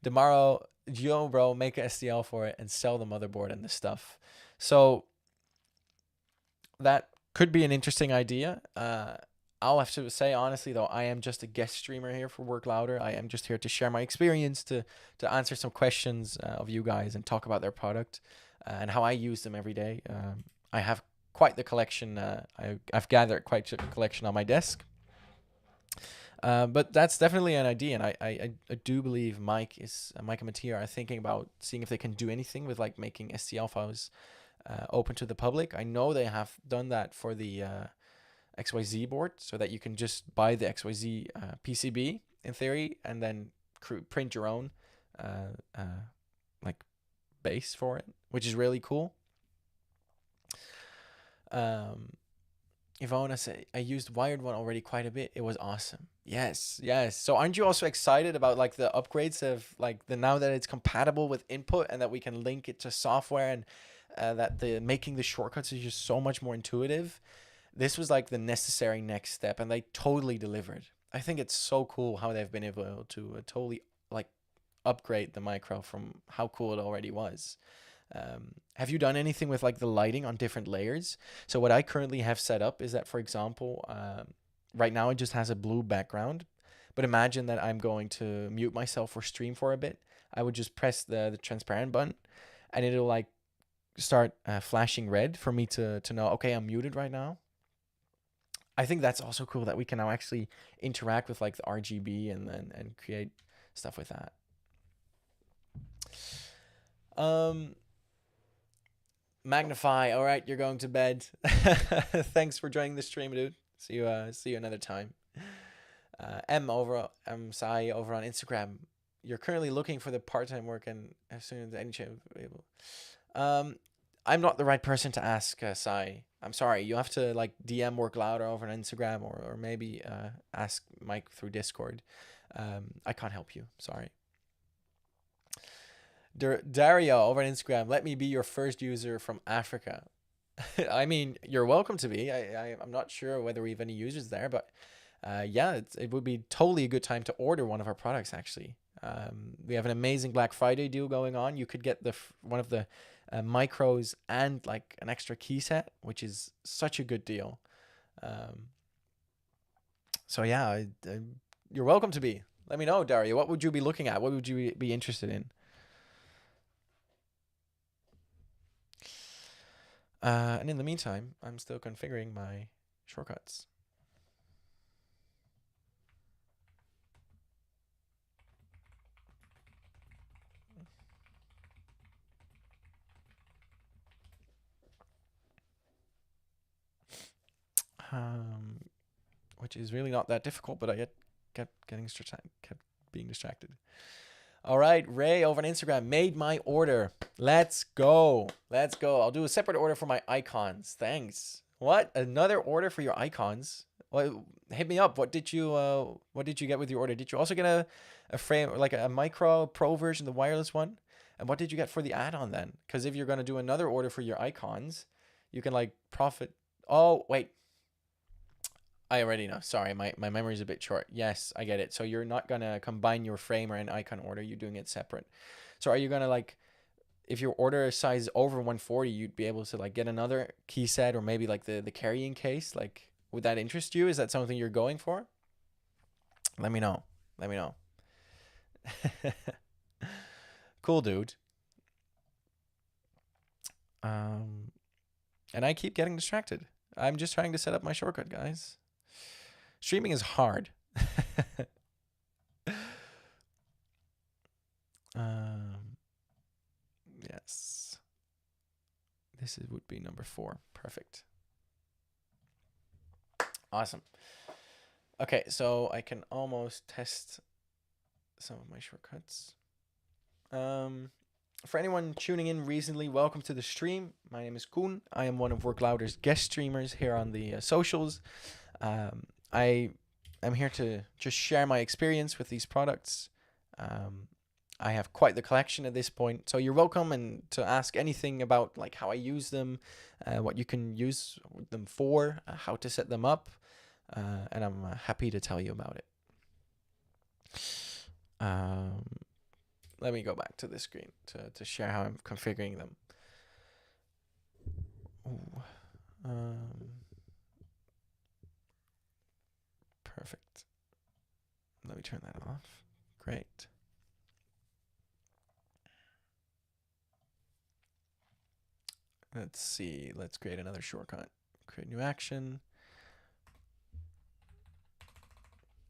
tomorrow, yo, bro, make a STL for it and sell the motherboard and the stuff. So that could be an interesting idea. I'll have to say honestly though, I am just a guest streamer here for Work Louder. I am just here to share my experience, to answer some questions of you guys and talk about their product and how I use them every day. I have quite the collection. I've gathered quite a collection on my desk. But that's definitely an idea, and I do believe Mike and Mattia are thinking about seeing if they can do anything with like making STL files open to the public. I know they have done that for the XYZ board, so that you can just buy the XYZ PCB in theory, and then print your own like base for it, which is really cool. Ivona said, I used wired one already quite a bit. It was awesome. Yes, yes. So aren't you also excited about like the upgrades of like the now that it's compatible with input and that we can link it to software that the making the shortcuts is just so much more intuitive. This was like the necessary next step, and they totally delivered. I think it's so cool how they've been able to totally like upgrade the micro from how cool it already was. Have you done anything with like the lighting on different layers? So what I currently have set up is that, for example, right now it just has a blue background, but imagine that I'm going to mute myself or stream for a bit. I would just press the transparent button, and it'll like start flashing red for me to know, okay, I'm muted right now. I think that's also cool that we can now actually interact with like the RGB and create stuff with that. Magnify. All right, you're going to bed. Thanks for joining the stream, dude. See you another time. Sai over on Instagram. You're currently looking for the part-time work, and as soon as any chance available. I'm not the right person to ask, Sai. I'm sorry. You have to like DM Work Louder over on Instagram, or maybe ask Mike through Discord. I can't help you. Sorry. Dario over on Instagram. Let me be your first user from Africa. I mean, you're welcome to be. I'm not sure whether we have any users there, but yeah, it would be totally a good time to order one of our products. Actually, we have an amazing Black Friday deal going on. You could get one of the micros and like an extra key set, which is such a good deal. So yeah, you're welcome to be. Let me know, Dario. What would you be looking at? What would you be interested in? And in the meantime, I'm still configuring my shortcuts. Which is really not that difficult, but I kept being distracted. All right, Ray over on Instagram made my order. Let's go. Let's go. I'll do a separate order for my icons. Thanks. What? Another order for your icons? Well, hit me up. What did you get with your order? Did you also get a frame, like a micro pro version, the wireless one? And what did you get for the add-on then? Because if you're going to do another order for your icons, you can like profit. Oh, wait. I already know. Sorry, my memory is a bit short. Yes, I get it. So you're not going to combine your frame or an icon order. You're doing it separate. So are you going to like, if your order size is over 140, you'd be able to like get another key set or maybe like the carrying case? Like, would that interest you? Is that something you're going for? Let me know. Let me know. Cool, dude. And I keep getting distracted. I'm just trying to set up my shortcut, guys. Streaming is hard. Yes. Would be number 4. Perfect. Awesome. Okay, so I can almost test some of my shortcuts. For anyone tuning in recently, welcome to the stream. My name is Koen. I am one of Work Louder's guest streamers here on the socials. I am here to just share my experience with these products. I have quite the collection at this point, so you're welcome and to ask anything about like how I use them, what you can use them for, how to set them up, and I'm happy to tell you about it. Let me go back to the screen to share how I'm configuring them. Ooh, perfect. Let me turn that off. Great. Let's see. Let's create another shortcut. Create new action.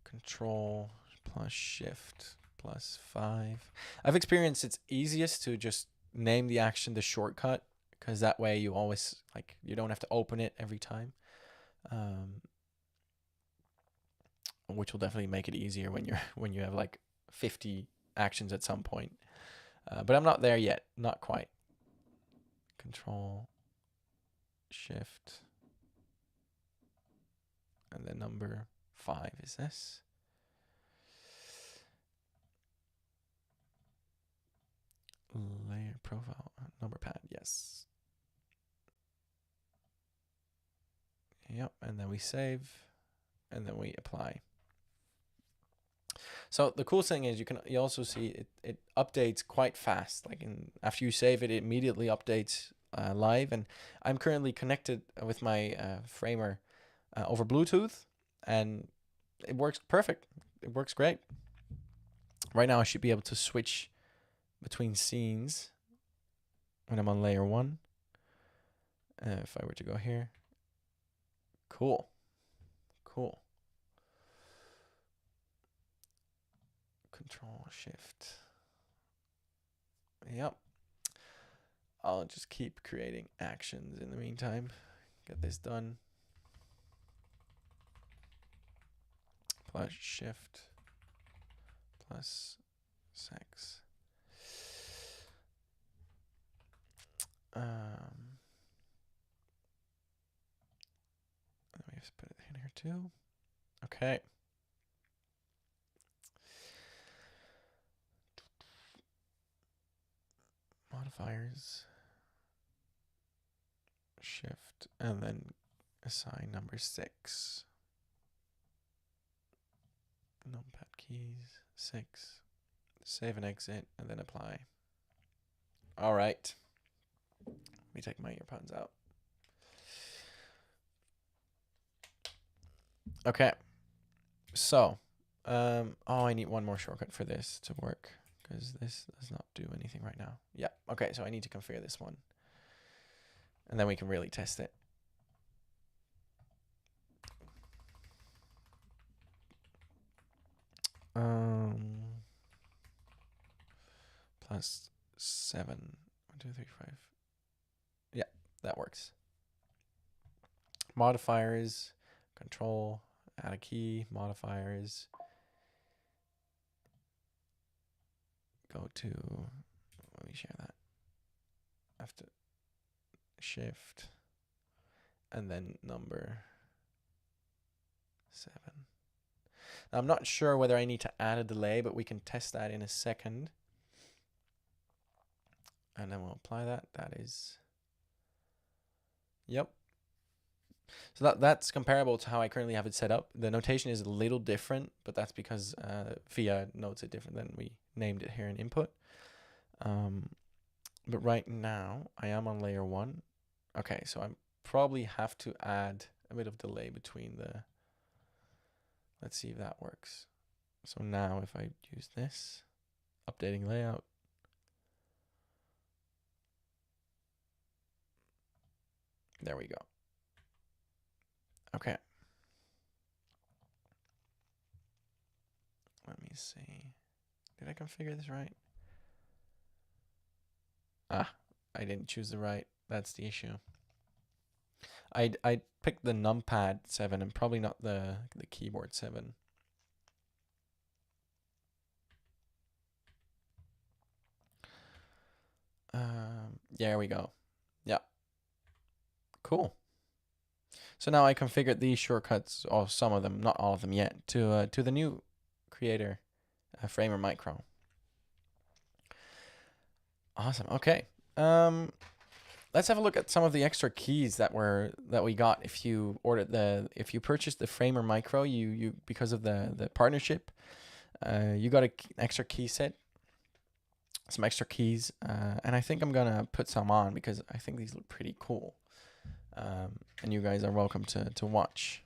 Control plus Shift plus 5. I've experienced it's easiest to just name the action the shortcut, because that way you always like you don't have to open it every time, which will definitely make it easier when you have like 50 actions at some point. But I'm not there yet, not quite. Control Shift and then number 5 is this. Layer profile number pad, yes. Yep, and then we save, and then we apply. So the cool thing is you also see it updates quite fast. Like after you save it, it immediately updates live. And I'm currently connected with my framer over Bluetooth, and it works perfect. It works great. Right now I should be able to switch between scenes when I'm on layer 1. If I were to go here. Cool. Cool. Control Shift. Yep. I'll just keep creating actions in the meantime. Get this done. Plus Shift. Plus sex. Let me just put it in here too. Okay. Modifiers. Shift and then assign number 6. Numpad keys 6. Save and exit and then apply. All right. Let me take my earpods out. Okay. So, I need one more shortcut for this to work because this does not do anything right now. Yeah. Okay. So I need to configure this one, and then we can really test it. Plus 7. 1, 2, 3, 5. Yeah, that works. Modifiers, control, add a key, modifiers. Go to, let me share that. After shift, and then number 7. Now, I'm not sure whether I need to add a delay, but we can test that in a second. And then we'll apply that. That is, yep. So that's comparable to how I currently have it set up. The notation is a little different, but that's because VIA notes it different than we named it here in input. But right now I am on layer 1. Okay, so I probably have to add a bit of delay between the, let's see if that works. So now if I use this, updating layout, there we go. Okay. Let me see. Did I configure this right? Ah, I didn't choose the right. That's the issue. I picked the numpad 7 and probably not the keyboard 7. There we go. Yeah. Cool. So now I configured these shortcuts, or some of them, not all of them yet, to the new creator, Framer Micro. Awesome. Okay. Let's have a look at some of the extra keys that we got if you purchased the Framer Micro, you because of the partnership, you got an extra key set, some extra keys, and I think I'm gonna put some on because I think these look pretty cool. And you guys are welcome to watch.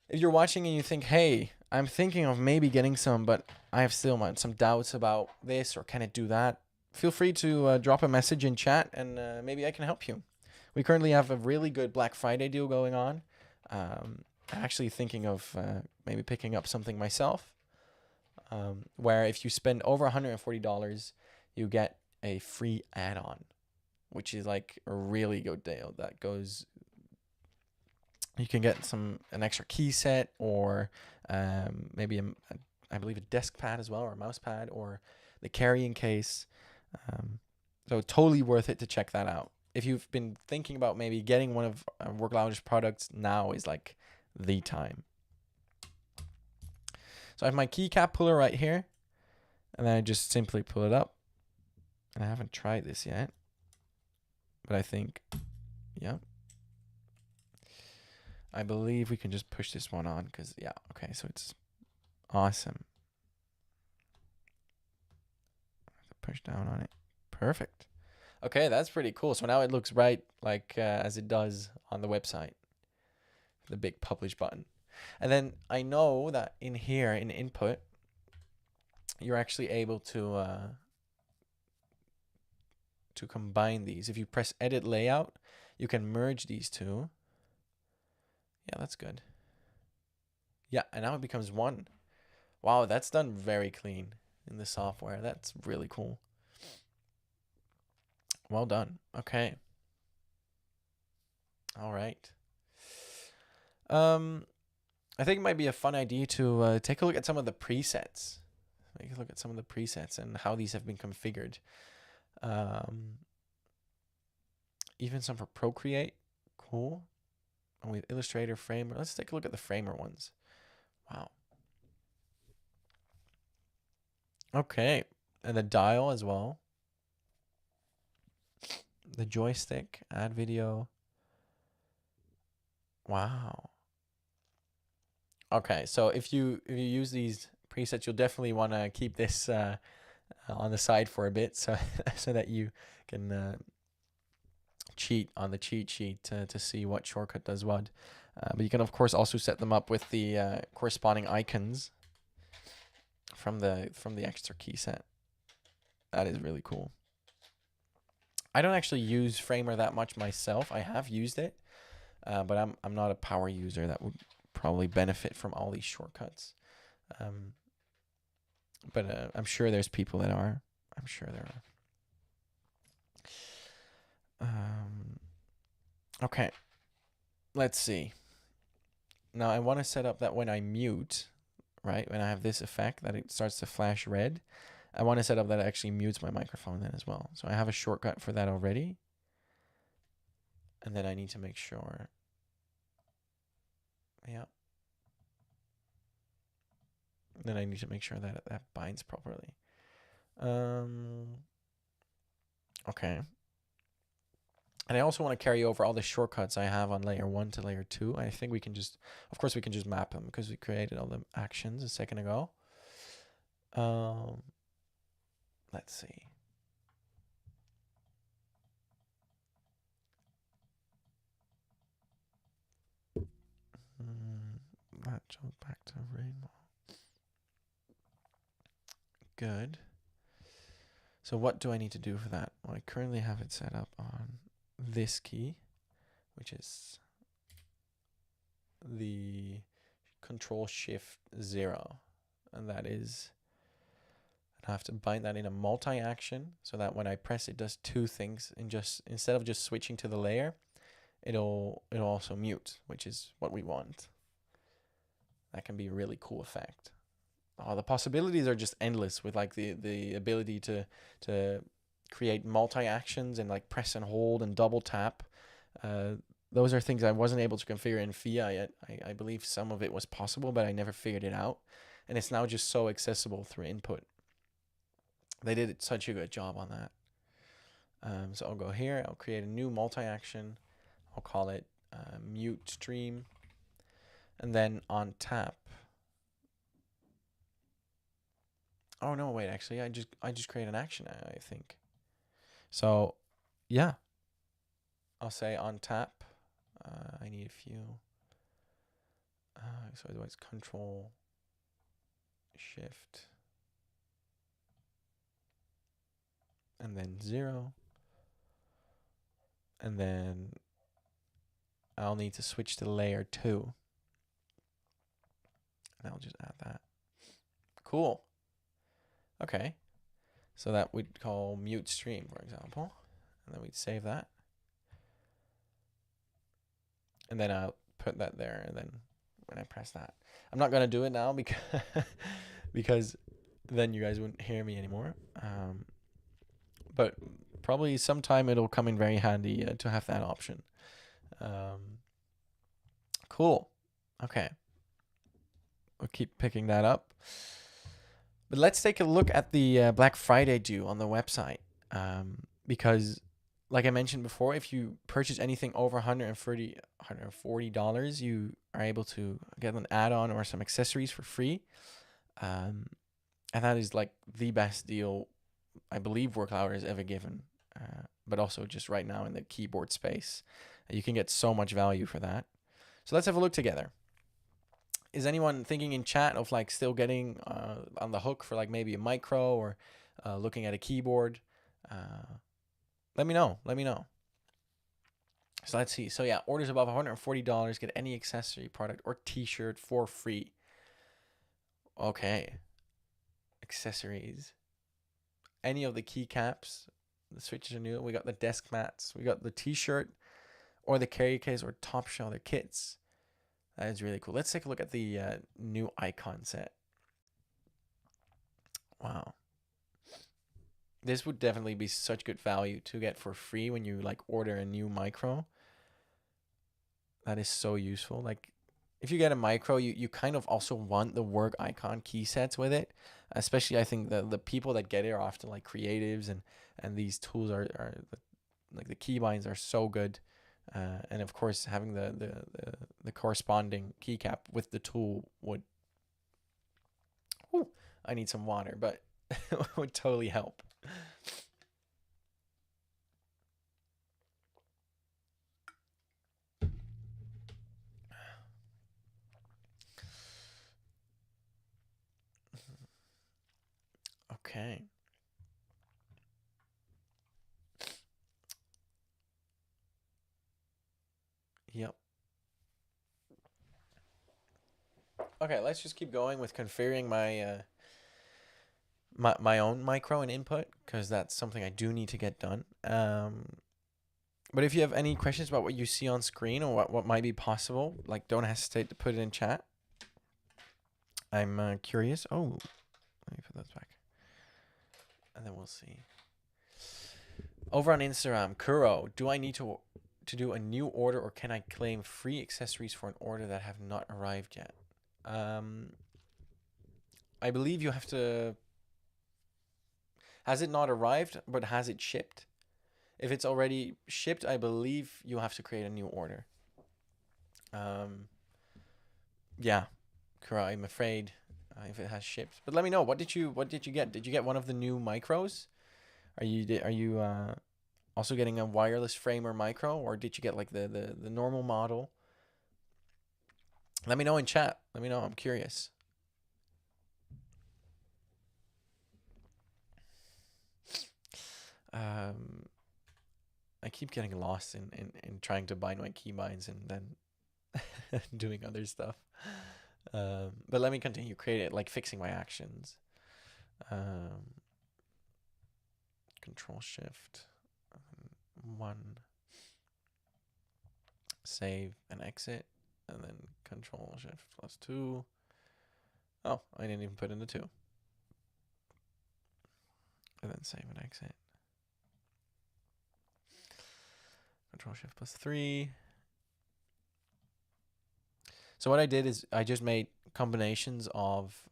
If you're watching and you think, hey, I'm thinking of maybe getting some, but I have still some doubts about this, or can it do that? Feel free to drop a message in chat, and maybe I can help you. We currently have a really good Black Friday deal going on. I'm actually thinking of maybe picking up something myself, where if you spend over $140, you get a free add-on, which is like a really good deal. That goes, you can get an extra key set, or maybe I believe a desk pad as well, or a mouse pad, or the carrying case. So totally worth it to check that out. If you've been thinking about maybe getting one of Work Lounge's products, now is like the time. So I have my keycap puller right here, and then I just simply pull it up. And I haven't tried this yet, but I think, yeah, I believe we can just push this one on because, yeah, okay, so it's awesome. Push down on it. Perfect. Okay, that's pretty cool. So now it looks right like as it does on the website. The big publish button. And then I know that in here, in input, you're actually able to combine these. If you press edit layout, you can merge these two. Yeah, that's good. Yeah, and now it becomes one. Wow, that's done very clean in the software. That's really cool. Well done. Okay. All right. I think it might be a fun idea to take a look at some of the presets. Take a look at some of the presets and how these have been configured. Even some for Procreate. Cool. And with Illustrator, Framer. Let's take a look at the Framer ones. Wow. Okay. And the dial as well. The joystick, add video. Wow. Okay, so if you use these presets, you'll definitely want to keep this on the side for a bit, so so that you can cheat on the cheat sheet to see what shortcut does what. But you can of course also set them up with the corresponding icons from the extra key set. That is really cool. I don't actually use Framer that much myself. I have used it, but I'm not a power user that would probably benefit from all these shortcuts. But I'm sure there's people that are. I'm sure there are. Okay. Let's see. Now I want to set up that when I mute, right, when I have this effect that it starts to flash red, I want to set up that it actually mutes my microphone then as well. So I have a shortcut for that already. And then I need to make sure. Yeah. Then I need to make sure that that binds properly. Okay. And I also want to carry over all the shortcuts I have on layer 1 to layer 2. I think we can just, of course we can just map them because we created all the actions a second ago. Let's see. That jump back to rainbow. Good. So what do I need to do for that? Well, I currently have it set up on this key, which is the Control-Shift-0. And that is, I have to bind that in a multi-action so that when I press it does two things. And just instead of just switching to the layer, it'll also mute, which is what we want. That can be a really cool effect. Oh, the possibilities are just endless with like the ability to create multi-actions and like press and hold and double tap. Those are things I wasn't able to configure in FIA yet. I believe some of it was possible, but I never figured it out. And it's now just so accessible through input. They did such a good job on that. So I'll go here. I'll create a new multi-action. I'll call it mute stream. And then on tap. Oh no, wait, actually I just create an action, I think. So yeah. I'll say on tap. I need a few. So otherwise Control Shift and then 0. And then I'll need to switch to layer 2. And I'll just add that. Cool. Okay. So that we'd call mute stream, for example. And then we'd save that. And then I'll put that there. And then when I press that, I'm not going to do it now because, because then you guys wouldn't hear me anymore. But probably sometime it'll come in very handy to have that option. Cool. Okay. We'll keep picking that up. But let's take a look at the Black Friday due on the website. Because like I mentioned before, if you purchase anything over $140, you are able to get an add-on or some accessories for free. Um, and that is like the best deal I believe WorkLoud has ever given. But also just right now in the keyboard space, you can get so much value for that. So let's have a look together. Is anyone thinking in chat of like still getting on the hook for like maybe a micro or looking at a keyboard? Let me know. Let me know. So let's see. So yeah, orders above $140 get any accessory, product, or T-shirt for free. Okay. Accessories. Any of the keycaps. The switches are new. We got the desk mats. We got the T-shirt or the carry case or top shelf kits. That is really cool. Let's take a look at the new icon set. Wow. This would definitely be such good value to get for free when you like order a new micro. That is so useful. Like if you get a micro, you kind of also want the work icon key sets with it. Especially I think the people that get it are often like creatives and these tools are like the keybinds are so good. And of course having the corresponding keycap with the tool would I need some water, but would totally help. Okay. Yep. Okay, let's just keep going with configuring my own micro and input because that's something I do need to get done. But if you have any questions about what you see on screen or what might be possible, like don't hesitate to put it in chat. I'm curious. Oh, let me put those back, and then we'll see. Over on Instagram, Kuro, do I need to do a new order or can I claim free accessories for an order that have not arrived yet? I believe you have to. Has it not arrived, but has it shipped? If it's already shipped, I believe you have to create a new order. Yeah, Kura, I'm afraid if it has shipped. But let me know. What did you get? Did you get one of the new micros? Are you also getting a wireless framer micro, or did you get like the normal model? Let me know in chat. Let me know. I'm curious. I keep getting lost in trying to bind my keybinds and then doing other stuff. But let me continue. Create it, like fixing my actions. Control Shift 1. Save and exit. And then Control Shift +2. Oh, I didn't even put in the 2. And then save and exit. Control Shift +3. So what I did is I just made combinations of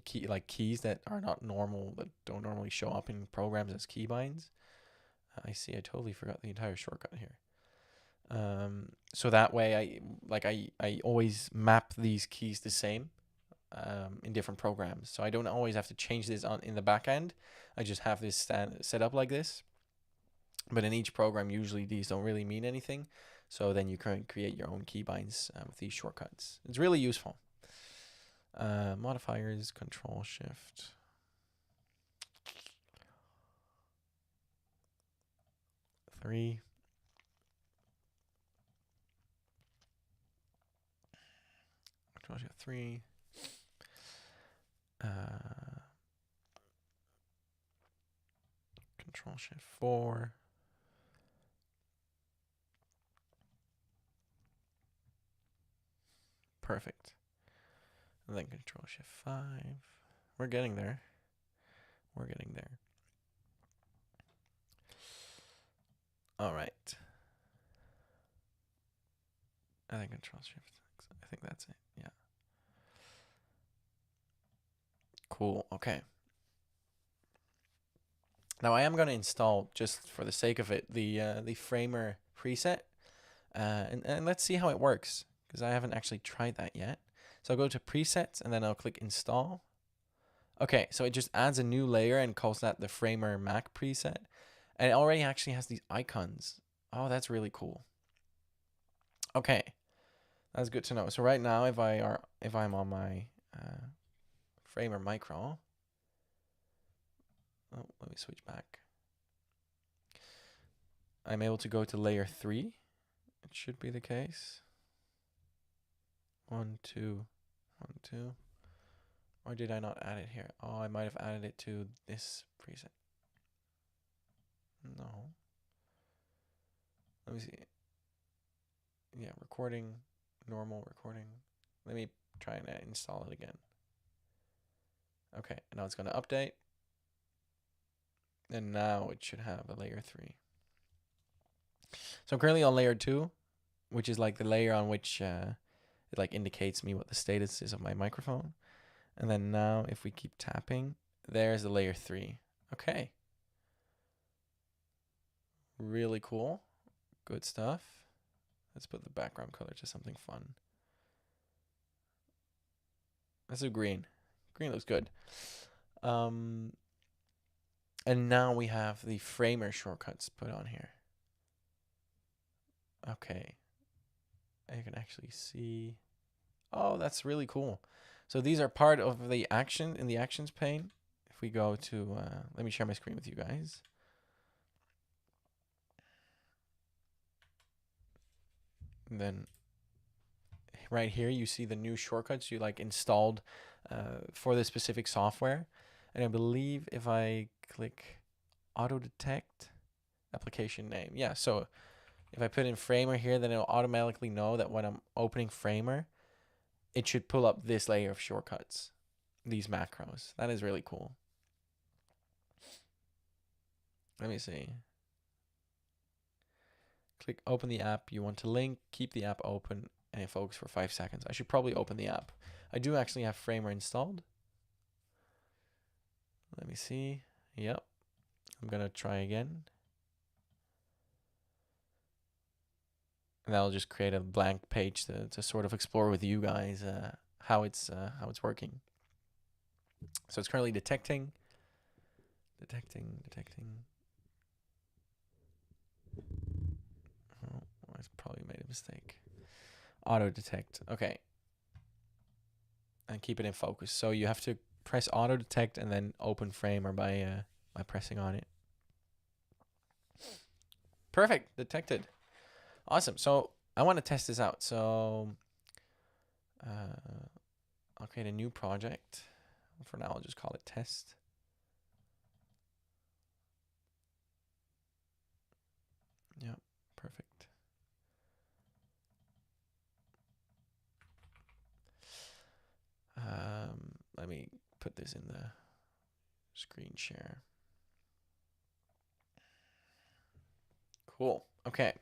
keys that are not normal, that don't normally show up in programs as keybinds. I see. I totally forgot the entire shortcut here. So that way I always map these keys the same in different programs. So I don't always have to change this in the back end. I just have this set up like this. But in each program, usually these don't really mean anything. So then you can create your own keybinds with these shortcuts. It's really useful. Modifiers, Control Shift 3. Control Shift 3. Control Shift 4. Perfect. And then Control Shift 5. We're getting there. We're getting there. All right. I think Control Shift 6. I think that's it. Yeah. Cool. Okay. Now I am going to install, just for the sake of it, the Framer preset, and let's see how it works, because I haven't actually tried that yet. So I'll go to presets and then I'll click install. Okay, so it just adds a new layer and calls that the Framer Mac preset, and it already actually has these icons. Oh, that's really cool. Okay, that's good to know. So right now, if I'm on my Framer Micro, oh, let me switch back. I'm able to go to layer 3. It should be the case. 1, 2, 1, 2. Or did I not add it here? Oh, I might have added it to this preset. No. Let me see. Yeah, recording, normal recording. Let me try and install it again. Okay, now it's going to update. And now it should have a layer 3. So I'm currently on layer 2, which is like the layer on which it like indicates me what the status is of my microphone. And then now if we keep tapping, there's the layer 3. Okay. Really cool. Good stuff. Let's put the background color to something fun. Let's do green. Green looks good. And now we have the Framer shortcuts put on here. Okay. And you can actually see. Oh, that's really cool. So these are part of the action in the actions pane. If we go to, let me share my screen with you guys. And then right here, you see the new shortcuts you like installed for the specific software. And I believe if I click auto detect application name. Yeah, so if I put in Framer here, then it'll automatically know that when I'm opening Framer, it should pull up this layer of shortcuts, these macros. That is really cool. Let me see. Click open the app you want to link, keep the app open, and focus for 5 seconds. I should probably open the app. I do actually have Framer installed. Let me see. Yep. I'm going to try again. And that'll just create a blank page to sort of explore with you guys how it's working. So it's currently detecting. Oh, I probably made a mistake. Auto detect. Okay. And keep it in focus. So you have to press auto detect and then open Framer by pressing on it. Perfect. Detected. Awesome. So I want to test this out. So I'll create a new project. For now, I'll just call it test. Yep. Perfect. Let me put this in the screen share. Cool. Okay.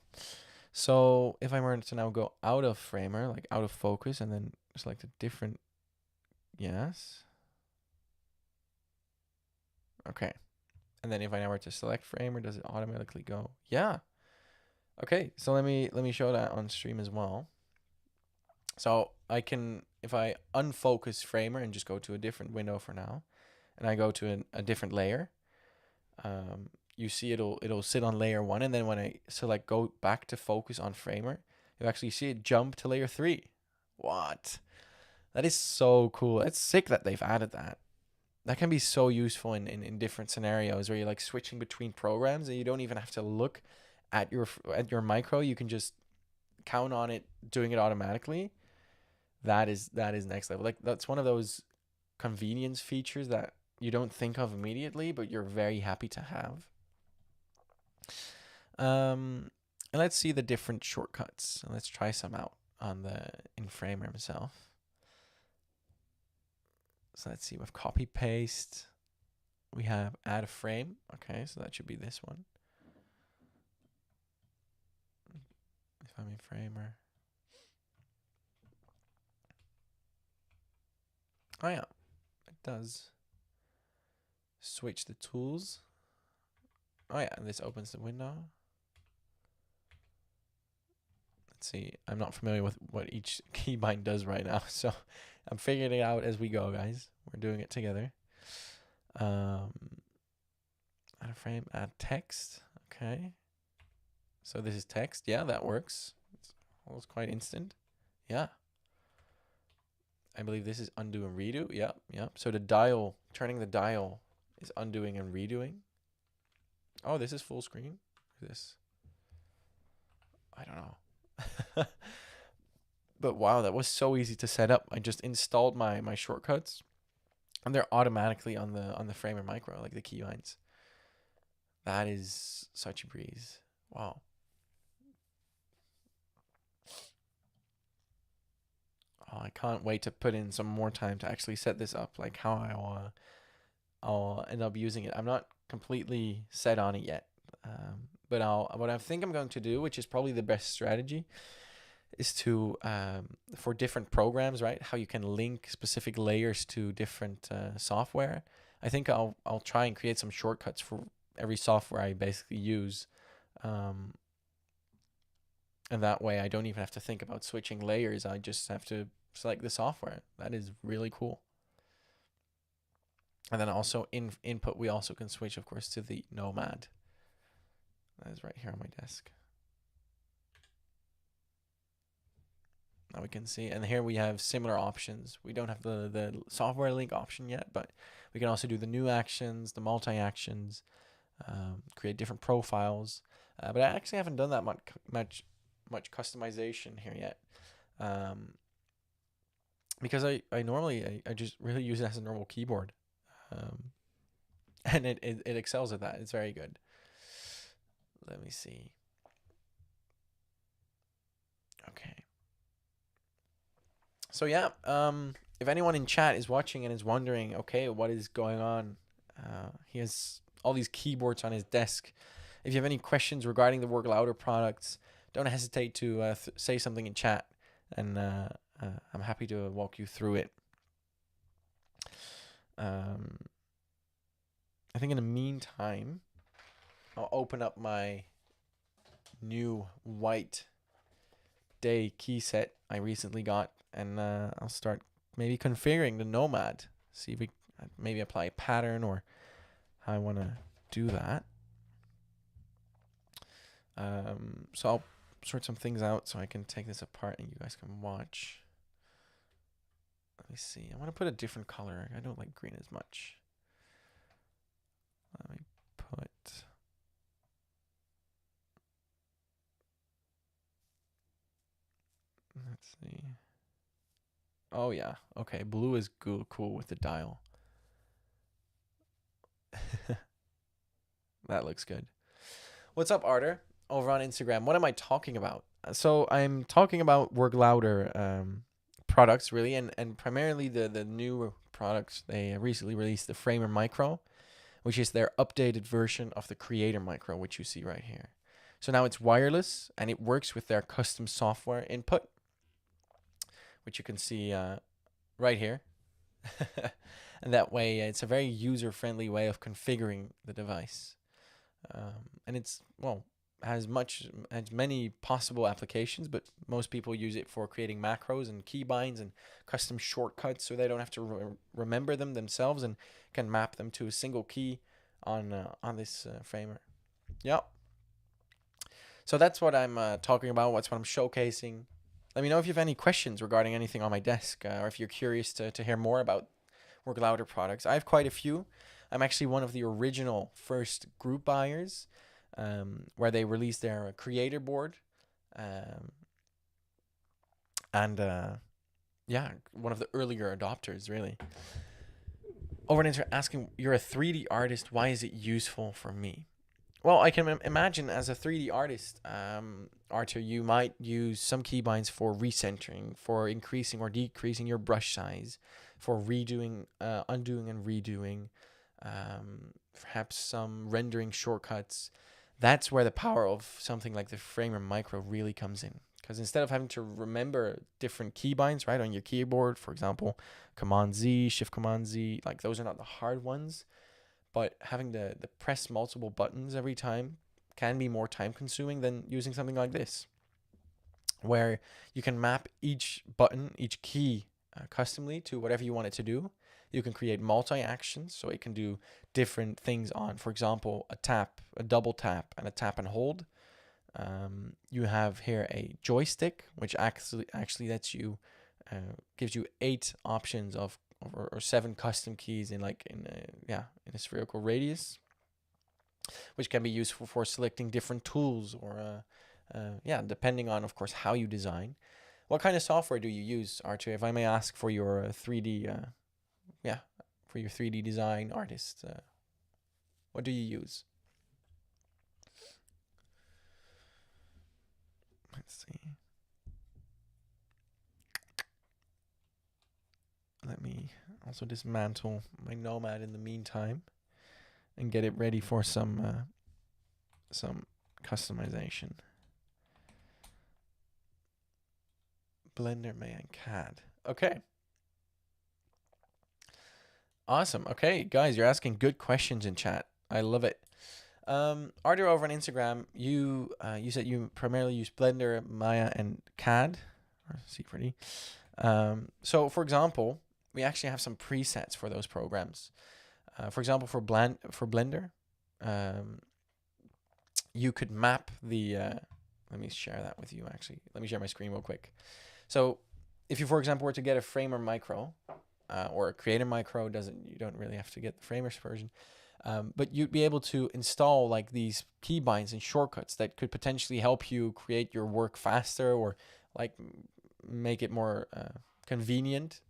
So if I were to now go out of Framer, like out of focus, and then select a different, yes. Okay. And then if I now were to select Framer, does it automatically go? Yeah. Okay. So let me show that on stream as well. So I can, if I unfocus Framer and just go to a different window for now, and I go to a different layer, you see it'll sit on layer 1, and then when I select go back to focus on Framer, you actually see it jump to layer 3. What? That is so cool. It's sick that they've added that. That can be so useful in different scenarios where you're like switching between programs and you don't even have to look at your micro. You can just count on it doing it automatically. That is next level. Like that's one of those convenience features that you don't think of immediately, but you're very happy to have. And let's see the different shortcuts. Let's try some out on in Framer himself. So let's see, with copy paste, we have add a frame. Okay, so that should be this one. If I'm in Framer. Oh yeah, it does switch the tools. Oh yeah, and this opens the window. Let's see. I'm not familiar with what each keybind does right now, so I'm figuring it out as we go, guys. We're doing it together. Add a frame, add text. Okay. So this is text. Yeah, that works. It's almost quite instant. Yeah. I believe this is undo and redo. Yeah, yeah. So the dial, turning the dial is undoing and redoing. Oh, this is full screen. This. I don't know. But wow, that was so easy to set up. I just installed my shortcuts, and they're automatically on the Framer Micro, like the keybinds. That is such a breeze. Wow. Oh, I can't wait to put in some more time to actually set this up, like how I'll end up using it. I'm not completely set on it yet, but what I think I'm going to do, which is probably the best strategy, is to for different programs, right? How you can link specific layers to different software. I think I'll try and create some shortcuts for every software I basically use, and that way I don't even have to think about switching layers. I just have to select the software. That is really cool. And then also in input, we also can switch, of course, to the Nomad. That is right here on my desk. Now we can see, and here we have similar options. We don't have the software link option yet, but we can also do the new actions, the multi-actions, create different profiles. But I actually haven't done that much customization here yet. Because I normally I just really use it as a normal keyboard. And it excels at that. It's very good. Let me see. Okay. So yeah, if anyone in chat is watching and is wondering, okay, what is going on? He has all these keyboards on his desk. If you have any questions regarding the Work Louder products, don't hesitate to say something in chat, and I'm happy to walk you through it. I think in the meantime, I'll open up my new white day key set I recently got, and I'll start maybe configuring the Nomad. See if we maybe apply a pattern or how I want to do that. So I'll sort some things out so I can take this apart and you guys can watch. Let me see. I want to put a different color. I don't like green as much. Let me put... Let's see. Oh, yeah. Okay, blue is cool with the dial. That looks good. What's up, Arter? Over on Instagram. What am I talking about? So I'm talking about Work Louder products, really, and primarily the new products. They recently released the Framer Micro, which is their updated version of the Creator Micro, which you see right here. So now it's wireless, and it works with their custom software input, which you can see right here. And that way, it's a very user-friendly way of configuring the device. And it's, well, has many possible applications, but most people use it for creating macros and keybinds and custom shortcuts, so they don't have to remember them themselves and can map them to a single key on this framer. Yep. So that's what I'm talking about. That's what I'm showcasing. Let me know if you have any questions regarding anything on my desk, or if you're curious to hear more about Work Louder products. I have quite a few. I'm actually one of the original first group buyers, where they released their creator board, and yeah, one of the earlier adopters, really. Over an asking, you're a 3D artist. Why is it useful for me? Well, I can imagine as a 3D artist, Arthur, you might use some keybinds for recentering, for increasing or decreasing your brush size, for redoing, undoing and redoing, perhaps some rendering shortcuts. That's where the power of something like the Framer Micro really comes in. Because instead of having to remember different keybinds, right, on your keyboard, for example, Command Z, Shift Command Z, like those are not the hard ones. but having the press multiple buttons every time can be more time consuming than using something like this, where you can map each button, each key customly to whatever you want it to do. You can create multi-actions, so it can do different things on, for example, a tap, a double tap, and a tap and hold. You have here a joystick, which actually lets you, gives you 8 options of or 7 custom keys in a spherical radius, which can be used for selecting different tools or depending on, of course, how you design. What kind of software do you use, Archer? If I may ask, for your 3D, for your 3D design artist, what do you use? Let's see. Let me also dismantle my Nomad in the meantime and get it ready for some customization. Blender, Maya, and CAD. Okay. Awesome. Okay, guys, you're asking good questions in chat. I love it. Arthur, over on Instagram, you said you primarily use Blender, Maya, and CAD, or C4D. So, for example, we actually have some presets for those programs. For example, for Blender, you could map the. Let me share that with you. Actually, let me share my screen real quick. So, if you, for example, were to get a Framer Micro or a Creator Micro, you don't really have to get the Framers version. But you'd be able to install like these keybinds and shortcuts that could potentially help you create your work faster or like make it more convenient.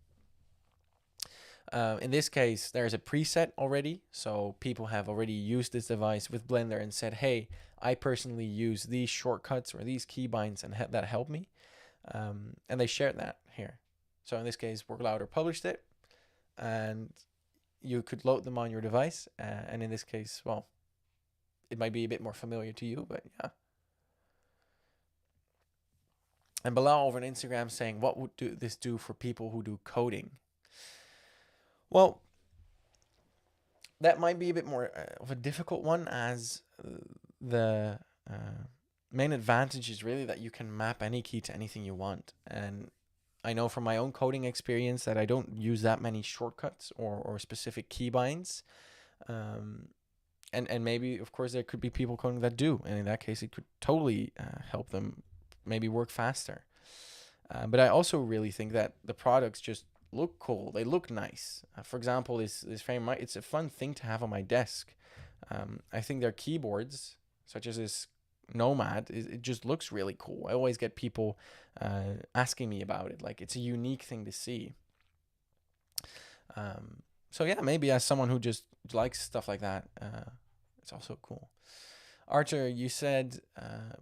In this case, there's a preset already, so people have already used this device with Blender and said, hey, I personally use these shortcuts or these keybinds and that help me. And they shared that here. So in this case, WorkLouder published it, and you could load them on your device. And in this case, well, it might be a bit more familiar to you, but yeah. And Bilal over on Instagram saying, what would this do for people who do coding? Well, that might be a bit more of a difficult one, as the main advantage is really that you can map any key to anything you want. And I know from my own coding experience that I don't use that many shortcuts or specific keybinds. And maybe, of course, there could be people coding that do. And in that case, it could totally help them maybe work faster. But I also really think that the products just look cool. They look nice. For example, this frame, it's a fun thing to have on my desk. I think their keyboards, such as this Nomad, it just looks really cool. I always get people asking me about it. Like, it's a unique thing to see. So yeah, maybe as someone who just likes stuff like that, it's also cool. Archer, you said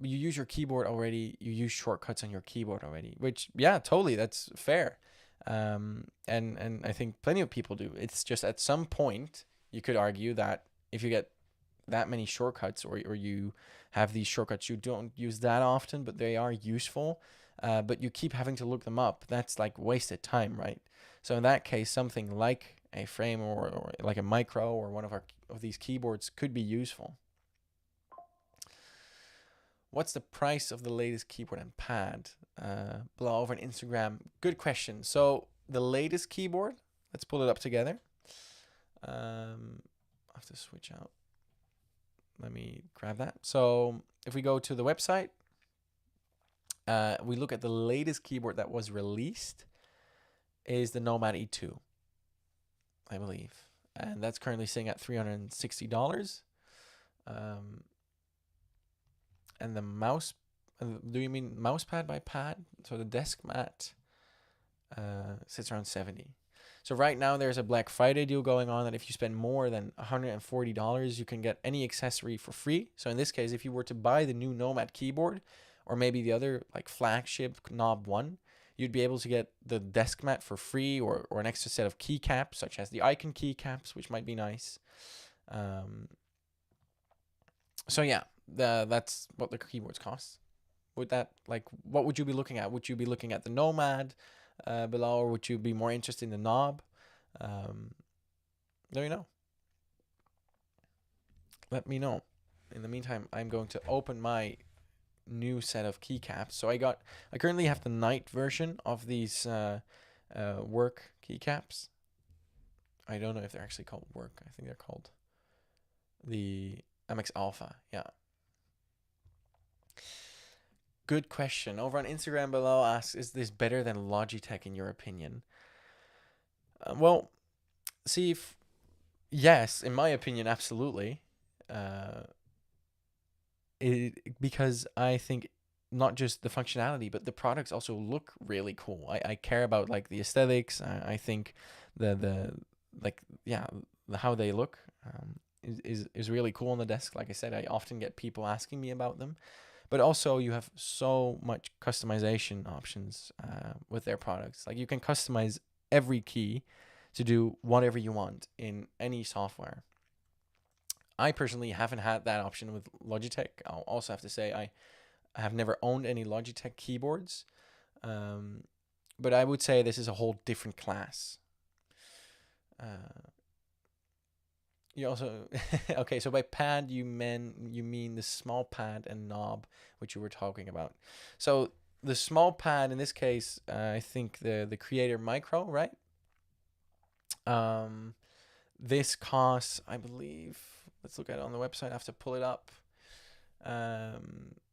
you use your keyboard already. You use shortcuts on your keyboard already, which, yeah, totally, that's fair. And I think plenty of people do. It's just at some point you could argue that if you get that many shortcuts or you have these shortcuts you don't use that often, but they are useful, but you keep having to look them up, that's like wasted time, right? So in that case, something like a frame or like a micro or one of these keyboards could be useful. What's the price of the latest keyboard and pad? Below over on Instagram. Good question. So the latest keyboard, let's pull it up together. I have to switch out. Let me grab that. So if we go to the website, we look at the latest keyboard that was released is the Nomad E2, I believe. And that's currently sitting at $360. And the mouse, do you mean mouse pad by pad? So the desk mat sits around $70. So right now there's a Black Friday deal going on that if you spend more than $140, you can get any accessory for free. So in this case, if you were to buy the new Nomad keyboard or maybe the other like flagship Knob 1, you'd be able to get the desk mat for free or an extra set of keycaps, such as the icon keycaps, which might be nice. So yeah, that's what the keyboards cost. Would that, like, what would you be looking at? Would you be looking at the Nomad below, or would you be more interested in the Knob? There you know. let me know. In the meantime, I'm going to open my new set of keycaps. So I currently have the night version of these work keycaps. I don't know if they're actually called work. I think they're called the MX Alpha. Yeah. Good question. Over on Instagram below asks, is this better than Logitech in your opinion? Well, see, if yes, in my opinion, absolutely. Uh, because I think not just the functionality, but the products also look really cool. I care about like the aesthetics. I think the like yeah how they look is really cool on the desk. Like I said, I often get people asking me about them, but also you have so much customization options with their products. Like you can customize every key to do whatever you want in any software. I personally haven't had that option with Logitech. I'll also have to say I have never owned any Logitech keyboards, um, but I would say this is a whole different class. Uh, you also okay. So by pad you mean the small pad and knob, which you were talking about. So the small pad in this case, I think the Creator Micro, right? Um, this costs, I believe. Let's look at it on the website. I have to pull it up. That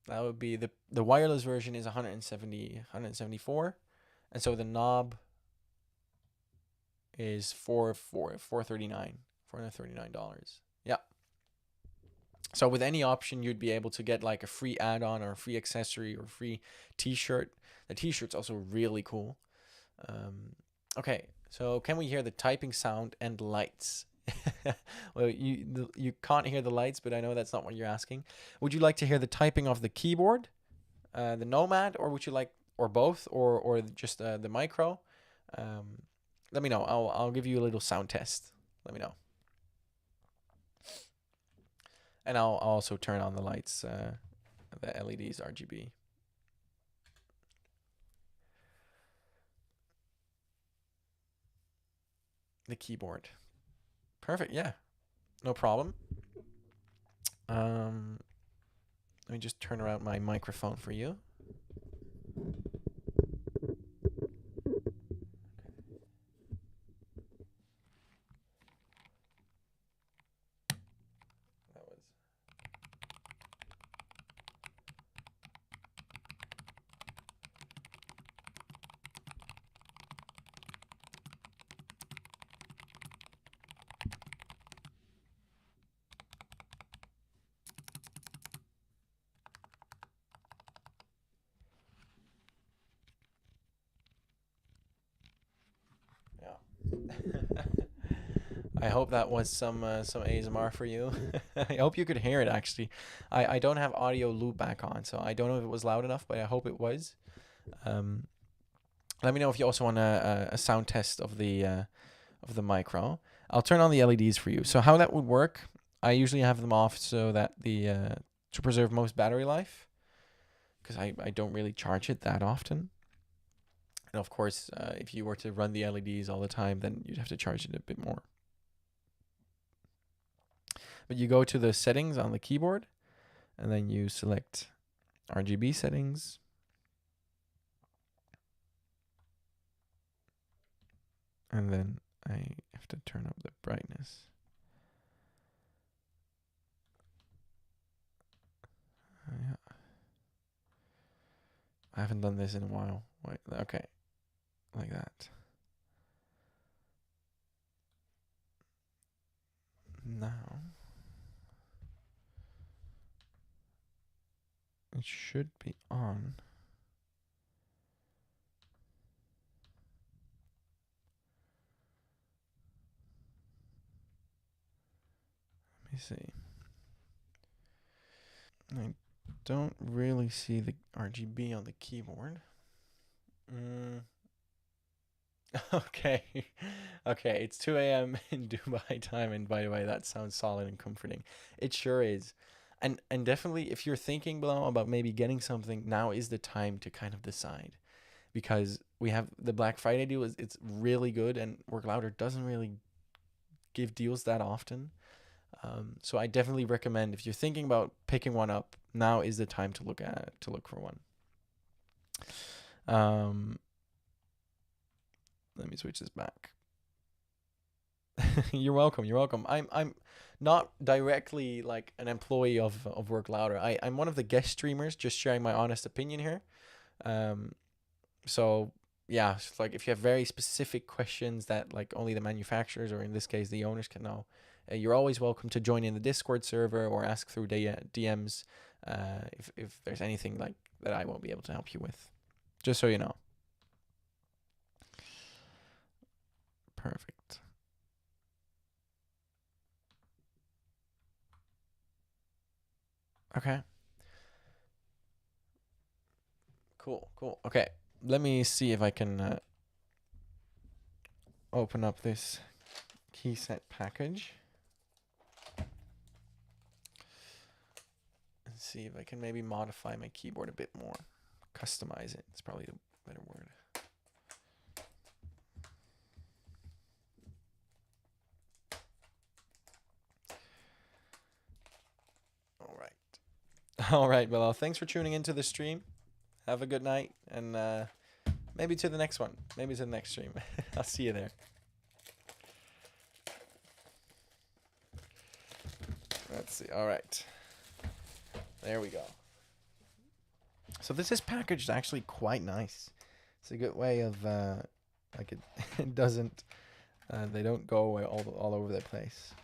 would be the wireless version is 174, and so the knob is 439 $439. Yeah. So with any option, you'd be able to get like a free add-on or a free accessory or free T-shirt. The T-shirt's also really cool. Okay, so can we hear the typing sound and lights? Well, you can't hear the lights, but I know that's not what you're asking. Would you like to hear the typing of the keyboard, the Nomad, or would you like, or both, or just the Micro? Um, let me know. I'll give you a little sound test. Let me know, and I'll also turn on the lights, the LEDs, RGB. The keyboard. Perfect. Yeah, no problem. Um, Let me just turn around my microphone for you. That was yeah. I hope that was some ASMR for you. I hope you could hear it actually. I don't have audio loop back on, so I don't know if it was loud enough, but I hope it was. Um, Let me know if you also want a sound test of the micro. I'll turn on the LEDs for you. So how that would work, I usually have them off so that to preserve most battery life, because I don't really charge it that often. And of course, if you were to run the LEDs all the time, then you'd have to charge it a bit more. But you go to the settings on the keyboard, and then you select RGB settings. And then I have to turn up the brightness. Yeah. I haven't done this in a while. Wait, okay. Like that. Now it should be on. Let me see. I don't really see the RGB on the keyboard. Okay. Okay, it's 2 a.m. in Dubai time, and by the way, that sounds solid and comforting. It sure is. And definitely if you're thinking below about maybe getting something, now is the time to kind of decide. Because we have the Black Friday deal is it's really good, and Work Louder doesn't really give deals that often. So I definitely recommend, if you're thinking about picking one up, now is the time to look for one. Let me switch this back. You're welcome. You're welcome. I'm not directly like an employee of Work Louder. I'm one of the guest streamers, just sharing my honest opinion here. Um, so yeah, it's like if you have very specific questions that like only the manufacturers, or in this case the owners, can know, you're always welcome to join in the Discord server or ask through DMs, if there's anything like that I won't be able to help you with. Just so you know. Perfect. Okay. Cool. Cool. Okay. Let me see if I can open up this key set package and see if I can maybe modify my keyboard a bit more. Customize it. It's probably the better word. All right. All right, Bilal. Thanks for tuning into the stream. Have a good night, and maybe to the next one. Maybe to the next stream. I'll see you there. Let's see. All right. There we go. So this is packaged actually quite nice. It's a good way of like it doesn't they don't go away all over the place.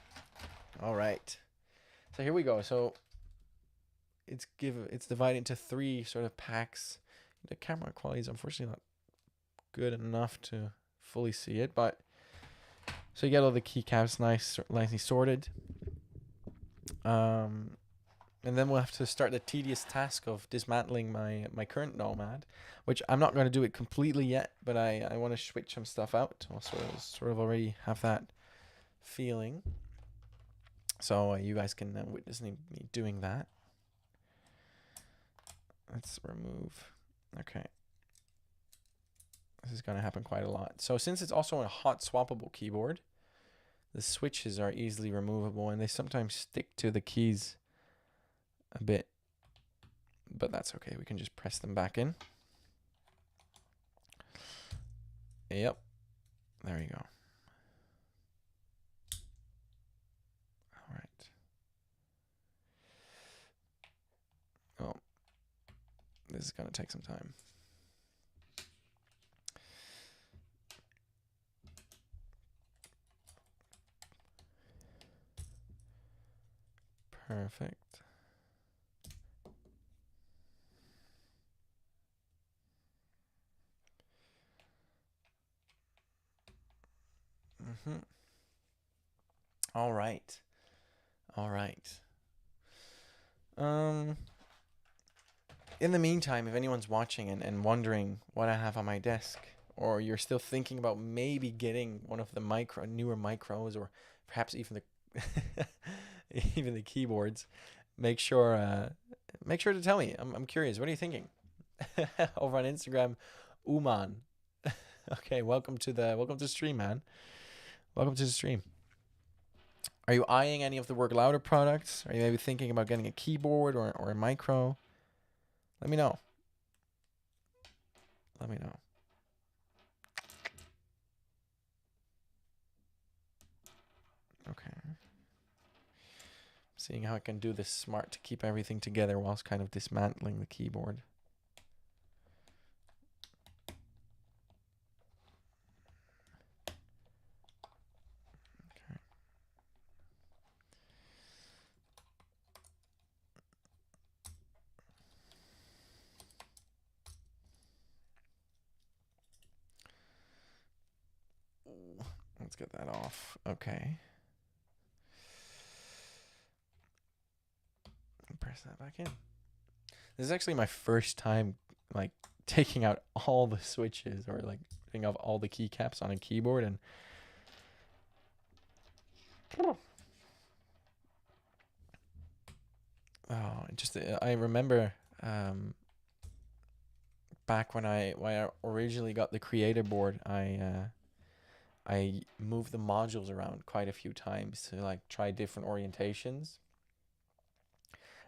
All right. So here we go. So it's divided into 3 sort of packs. The camera quality is unfortunately not good enough to fully see it, but so you get all the keycaps nicely sorted. And then we'll have to start the tedious task of dismantling my current Nomad, which I'm not going to do it completely yet, but I want to switch some stuff out. I'll sort of already have that feeling. So you guys can witness me doing that. Let's remove. Okay. This is going to happen quite a lot. So since it's also a hot swappable keyboard, the switches are easily removable, and they sometimes stick to the keys a bit, but that's okay. We can just press them back in. Yep. There you go. All right. Oh, this is going to take some time. Perfect. All right. All right. In the meantime, if anyone's watching and wondering what I have on my desk, or you're still thinking about maybe getting one of the newer micros, or perhaps even the even the keyboards, make sure to tell me. I'm curious. What are you thinking? Over on Instagram, Uman. Okay, welcome to the stream, man. Welcome to the stream. Are you eyeing any of the Work Louder products? Are you maybe thinking about getting a keyboard or a micro? Let me know. Let me know. Okay. Seeing how I can do this smart to keep everything together whilst kind of dismantling the keyboard. Okay. Let's get that off. Okay. Press that back in. This is actually my first time like taking out all the switches, or like taking off all the keycaps on a keyboard, and I remember back when I originally got the Creator board, I I moved the modules around quite a few times to like try different orientations.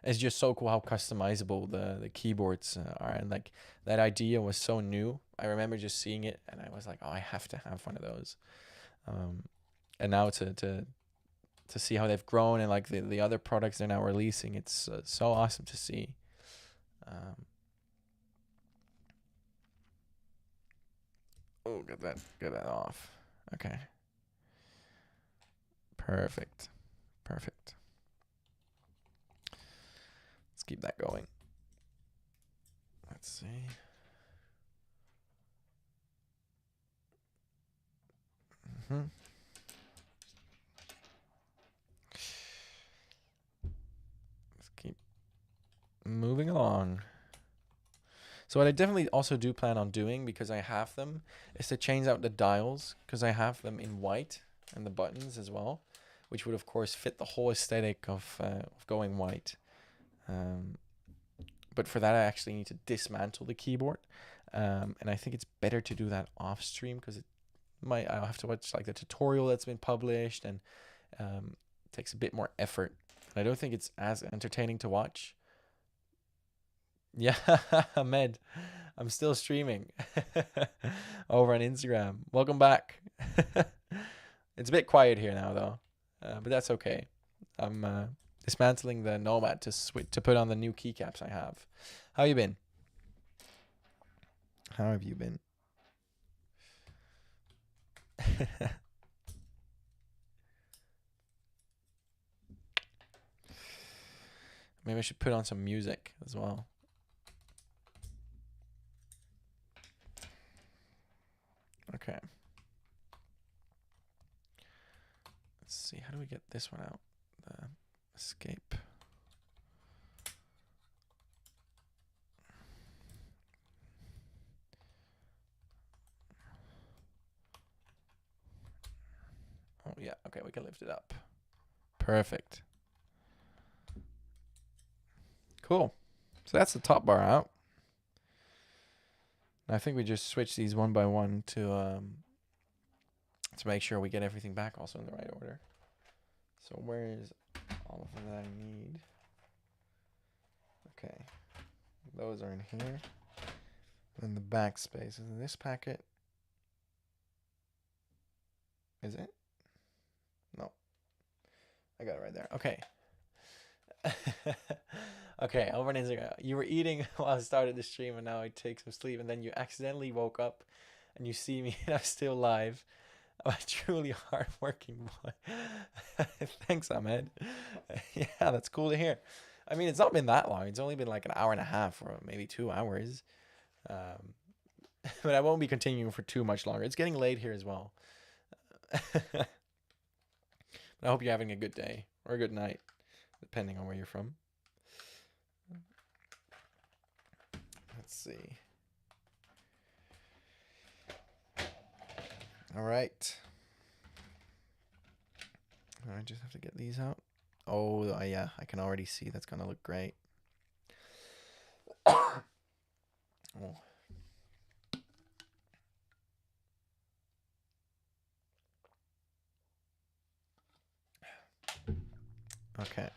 It's just so cool how customizable the keyboards are, and like that idea was so new. I remember just seeing it and I was like, oh, I have to have one of those. Um, and now to see how they've grown and like the other products they're now releasing, it's so awesome to see. Oh, get that off. Okay. Perfect. Perfect. Let's keep that going. Let's see. Mm-hmm. Let's keep moving along. So what I definitely also do plan on doing, because I have them, is to change out the dials, because I have them in white and the buttons as well, which would of course fit the whole aesthetic of going white. But for that I actually need to dismantle the keyboard, and I think it's better to do that off stream, because I'll have to watch like the tutorial that's been published, and it takes a bit more effort. And I don't think it's as entertaining to watch. Yeah, Ahmed, I'm still streaming over on Instagram. Welcome back. It's a bit quiet here now though, but that's okay. I'm dismantling the Nomad to put on the new keycaps I have. How you been? How have you been? Maybe I should put on some music as well. Okay. Let's see. How do we get this one out? The escape. Oh, yeah. Okay, we can lift it up. Perfect. Cool. So that's the top bar out. I think we just switch these one by one to make sure we get everything back also in the right order. So where's all of them that I need? Okay. Those are in here. And the backspace is in this packet. Is it? No. I got it right there. Okay. Okay, over on Instagram. You were eating while I started the stream, and now I take some sleep, and then you accidentally woke up and you see me and I'm still live. I'm a truly hardworking boy. Thanks, Ahmed. Yeah, that's cool to hear. I mean, it's not been that long. It's only been like an hour and a half or maybe 2 hours. But I won't be continuing for too much longer. It's getting late here as well. But I hope you're having a good day or a good night, depending on where you're from. Let's see. All right. I just have to get these out. Oh, yeah, I can already see that's going to look great. Oh. Okay,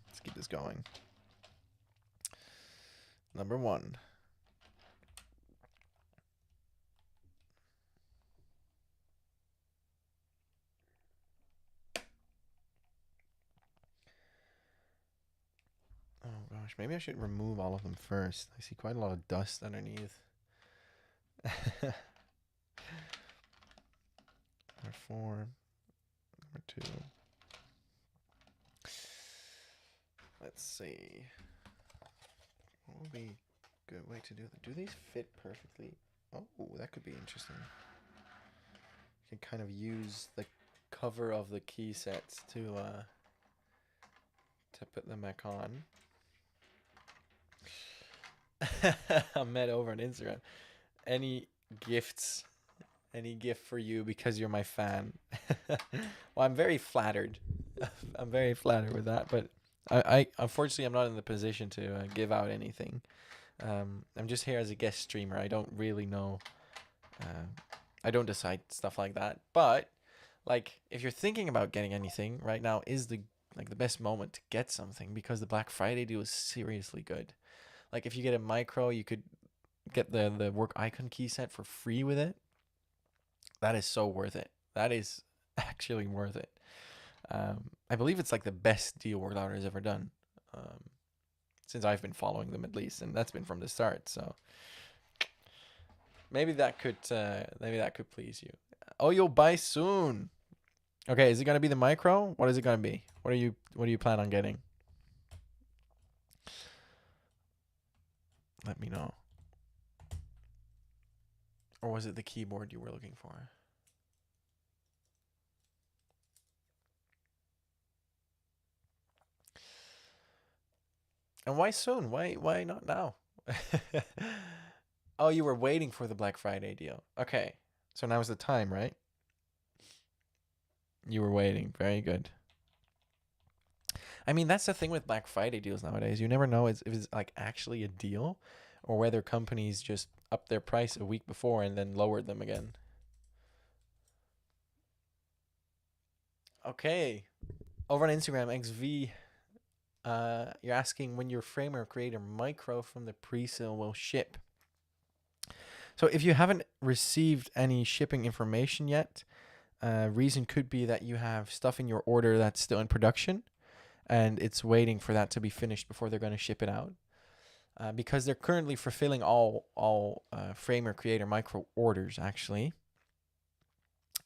let's keep this going. Number 1. Oh gosh, maybe I should remove all of them first. I see quite a lot of dust underneath. Number 4. Number 2. Let's see. What would be a good way to do that? Do these fit perfectly? Oh, that could be interesting. You can kind of use the cover of the key sets to put them back on. I met over on Instagram. Any gifts? Any gift for you because you're my fan? Well, I'm very flattered. I'm very flattered with that, but I unfortunately I'm not in the position to give out anything. I'm just here as a guest streamer. I don't really know I don't decide stuff like that. But like, if you're thinking about getting anything right now, is the best moment to get something, because the Black Friday deal is seriously good. Like, if you get a micro, you could get the work icon key set for free with it. That is so worth it. That is actually worth it. I believe it's like the best deal Work Louder has ever done, um, since I've been following them at least, and that's been from the start. So maybe that could please you. Oh, you'll buy soon. Okay, is it gonna be the micro? What is it gonna be? What do you plan on getting? Let me know. Or was it the keyboard you were looking for? And why soon? Why not now? Oh, you were waiting for the Black Friday deal. Okay. So now's the time, right? You were waiting. Very good. I mean, that's the thing with Black Friday deals nowadays. You never know if it's like actually a deal, or whether companies just up their price a week before and then lowered them again. Okay. Over on Instagram, XV, you're asking when your Framer Creator Micro from the pre-sale will ship. So if you haven't received any shipping information yet, reason could be that you have stuff in your order that's still in production, and it's waiting for that to be finished before they're going to ship it out. Because they're currently fulfilling all Framer Creator Micro orders, actually.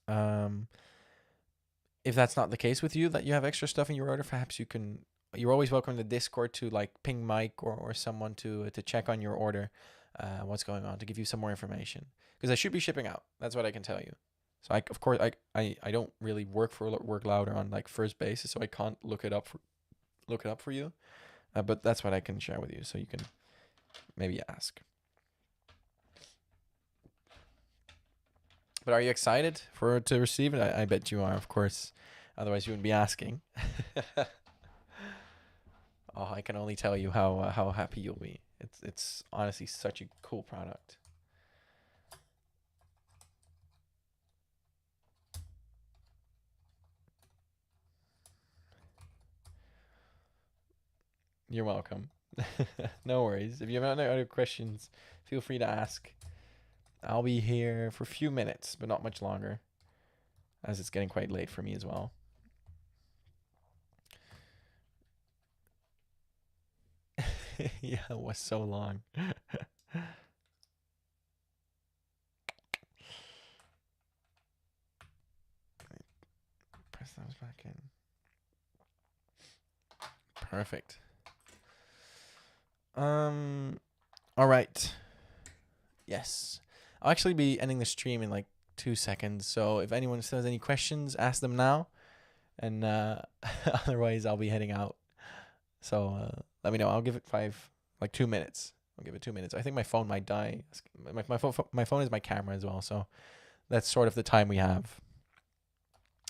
If that's not the case with you, that you have extra stuff in your order, perhaps you're always welcome in the Discord to like ping Mike or someone to check on your order, what's going on, to give you some more information, because I should be shipping out. That's what I can tell you. So of course I don't really work Louder on like first basis, so I can't look it up for you, but that's what I can share with you, so you can maybe ask. But are you excited to receive it? I bet you are, of course. Otherwise, you wouldn't be asking. Oh, I can only tell you how happy you'll be. It's honestly such a cool product. You're welcome. No worries. If you have any other questions, feel free to ask. I'll be here for a few minutes, but not much longer, as it's getting quite late for me as well. Yeah, it was so long. Press those back in. Perfect. All right. Yes. I'll actually be ending the stream in like 2 seconds. So if anyone still has any questions, ask them now. And otherwise, I'll be heading out. So let me know. I'll give it 2 minutes. I'll give it 2 minutes. I think my phone might die. My phone is my camera as well. So that's sort of the time we have.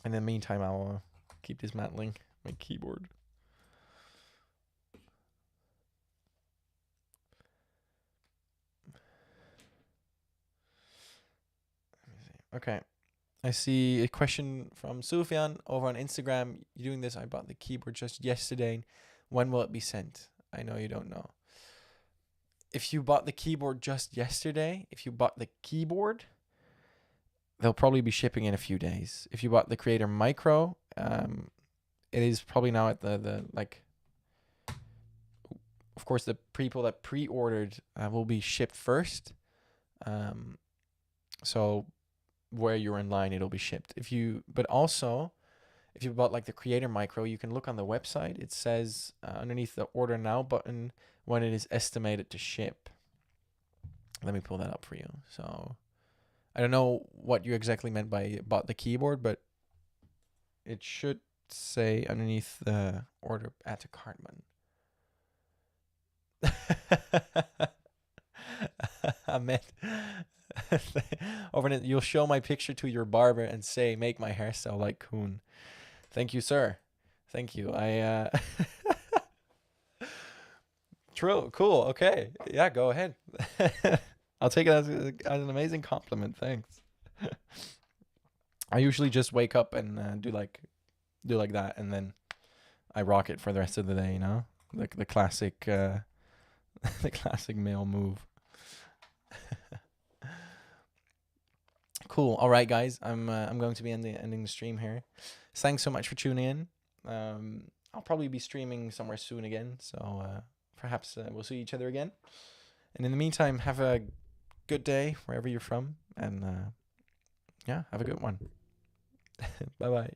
In the meantime, I'll keep dismantling my keyboard. Okay. I see a question from Sufyan over on Instagram. You're doing this. I bought the keyboard just yesterday. When will it be sent? I know you don't know. If you bought the keyboard just yesterday, they'll probably be shipping in a few days. If you bought the Creator Micro, it is probably now at the like. Of course, the people that pre-ordered will be shipped first. So where you're in line, it'll be shipped. But also, if you bought like the Creator Micro, you can look on the website. It says underneath the Order Now button when it is estimated to ship. Let me pull that up for you. So I don't know what you exactly meant by bought the keyboard, but it should say underneath the order add to cart button. I meant over you'll show my picture to your barber and say, make my hairstyle like Koen. Thank you, sir. Thank you. True. Cool. Okay. Yeah, go ahead. I'll take it as an amazing compliment. Thanks. I usually just wake up and do like that, and then I rock it for the rest of the day. You know, like the classic the classic male move. Cool. All right, guys. I'm going to be ending the stream here. Thanks so much for tuning in. I'll probably be streaming somewhere soon again, so perhaps we'll see each other again. And in the meantime, have a good day wherever you're from, and yeah, have a good one. Bye bye.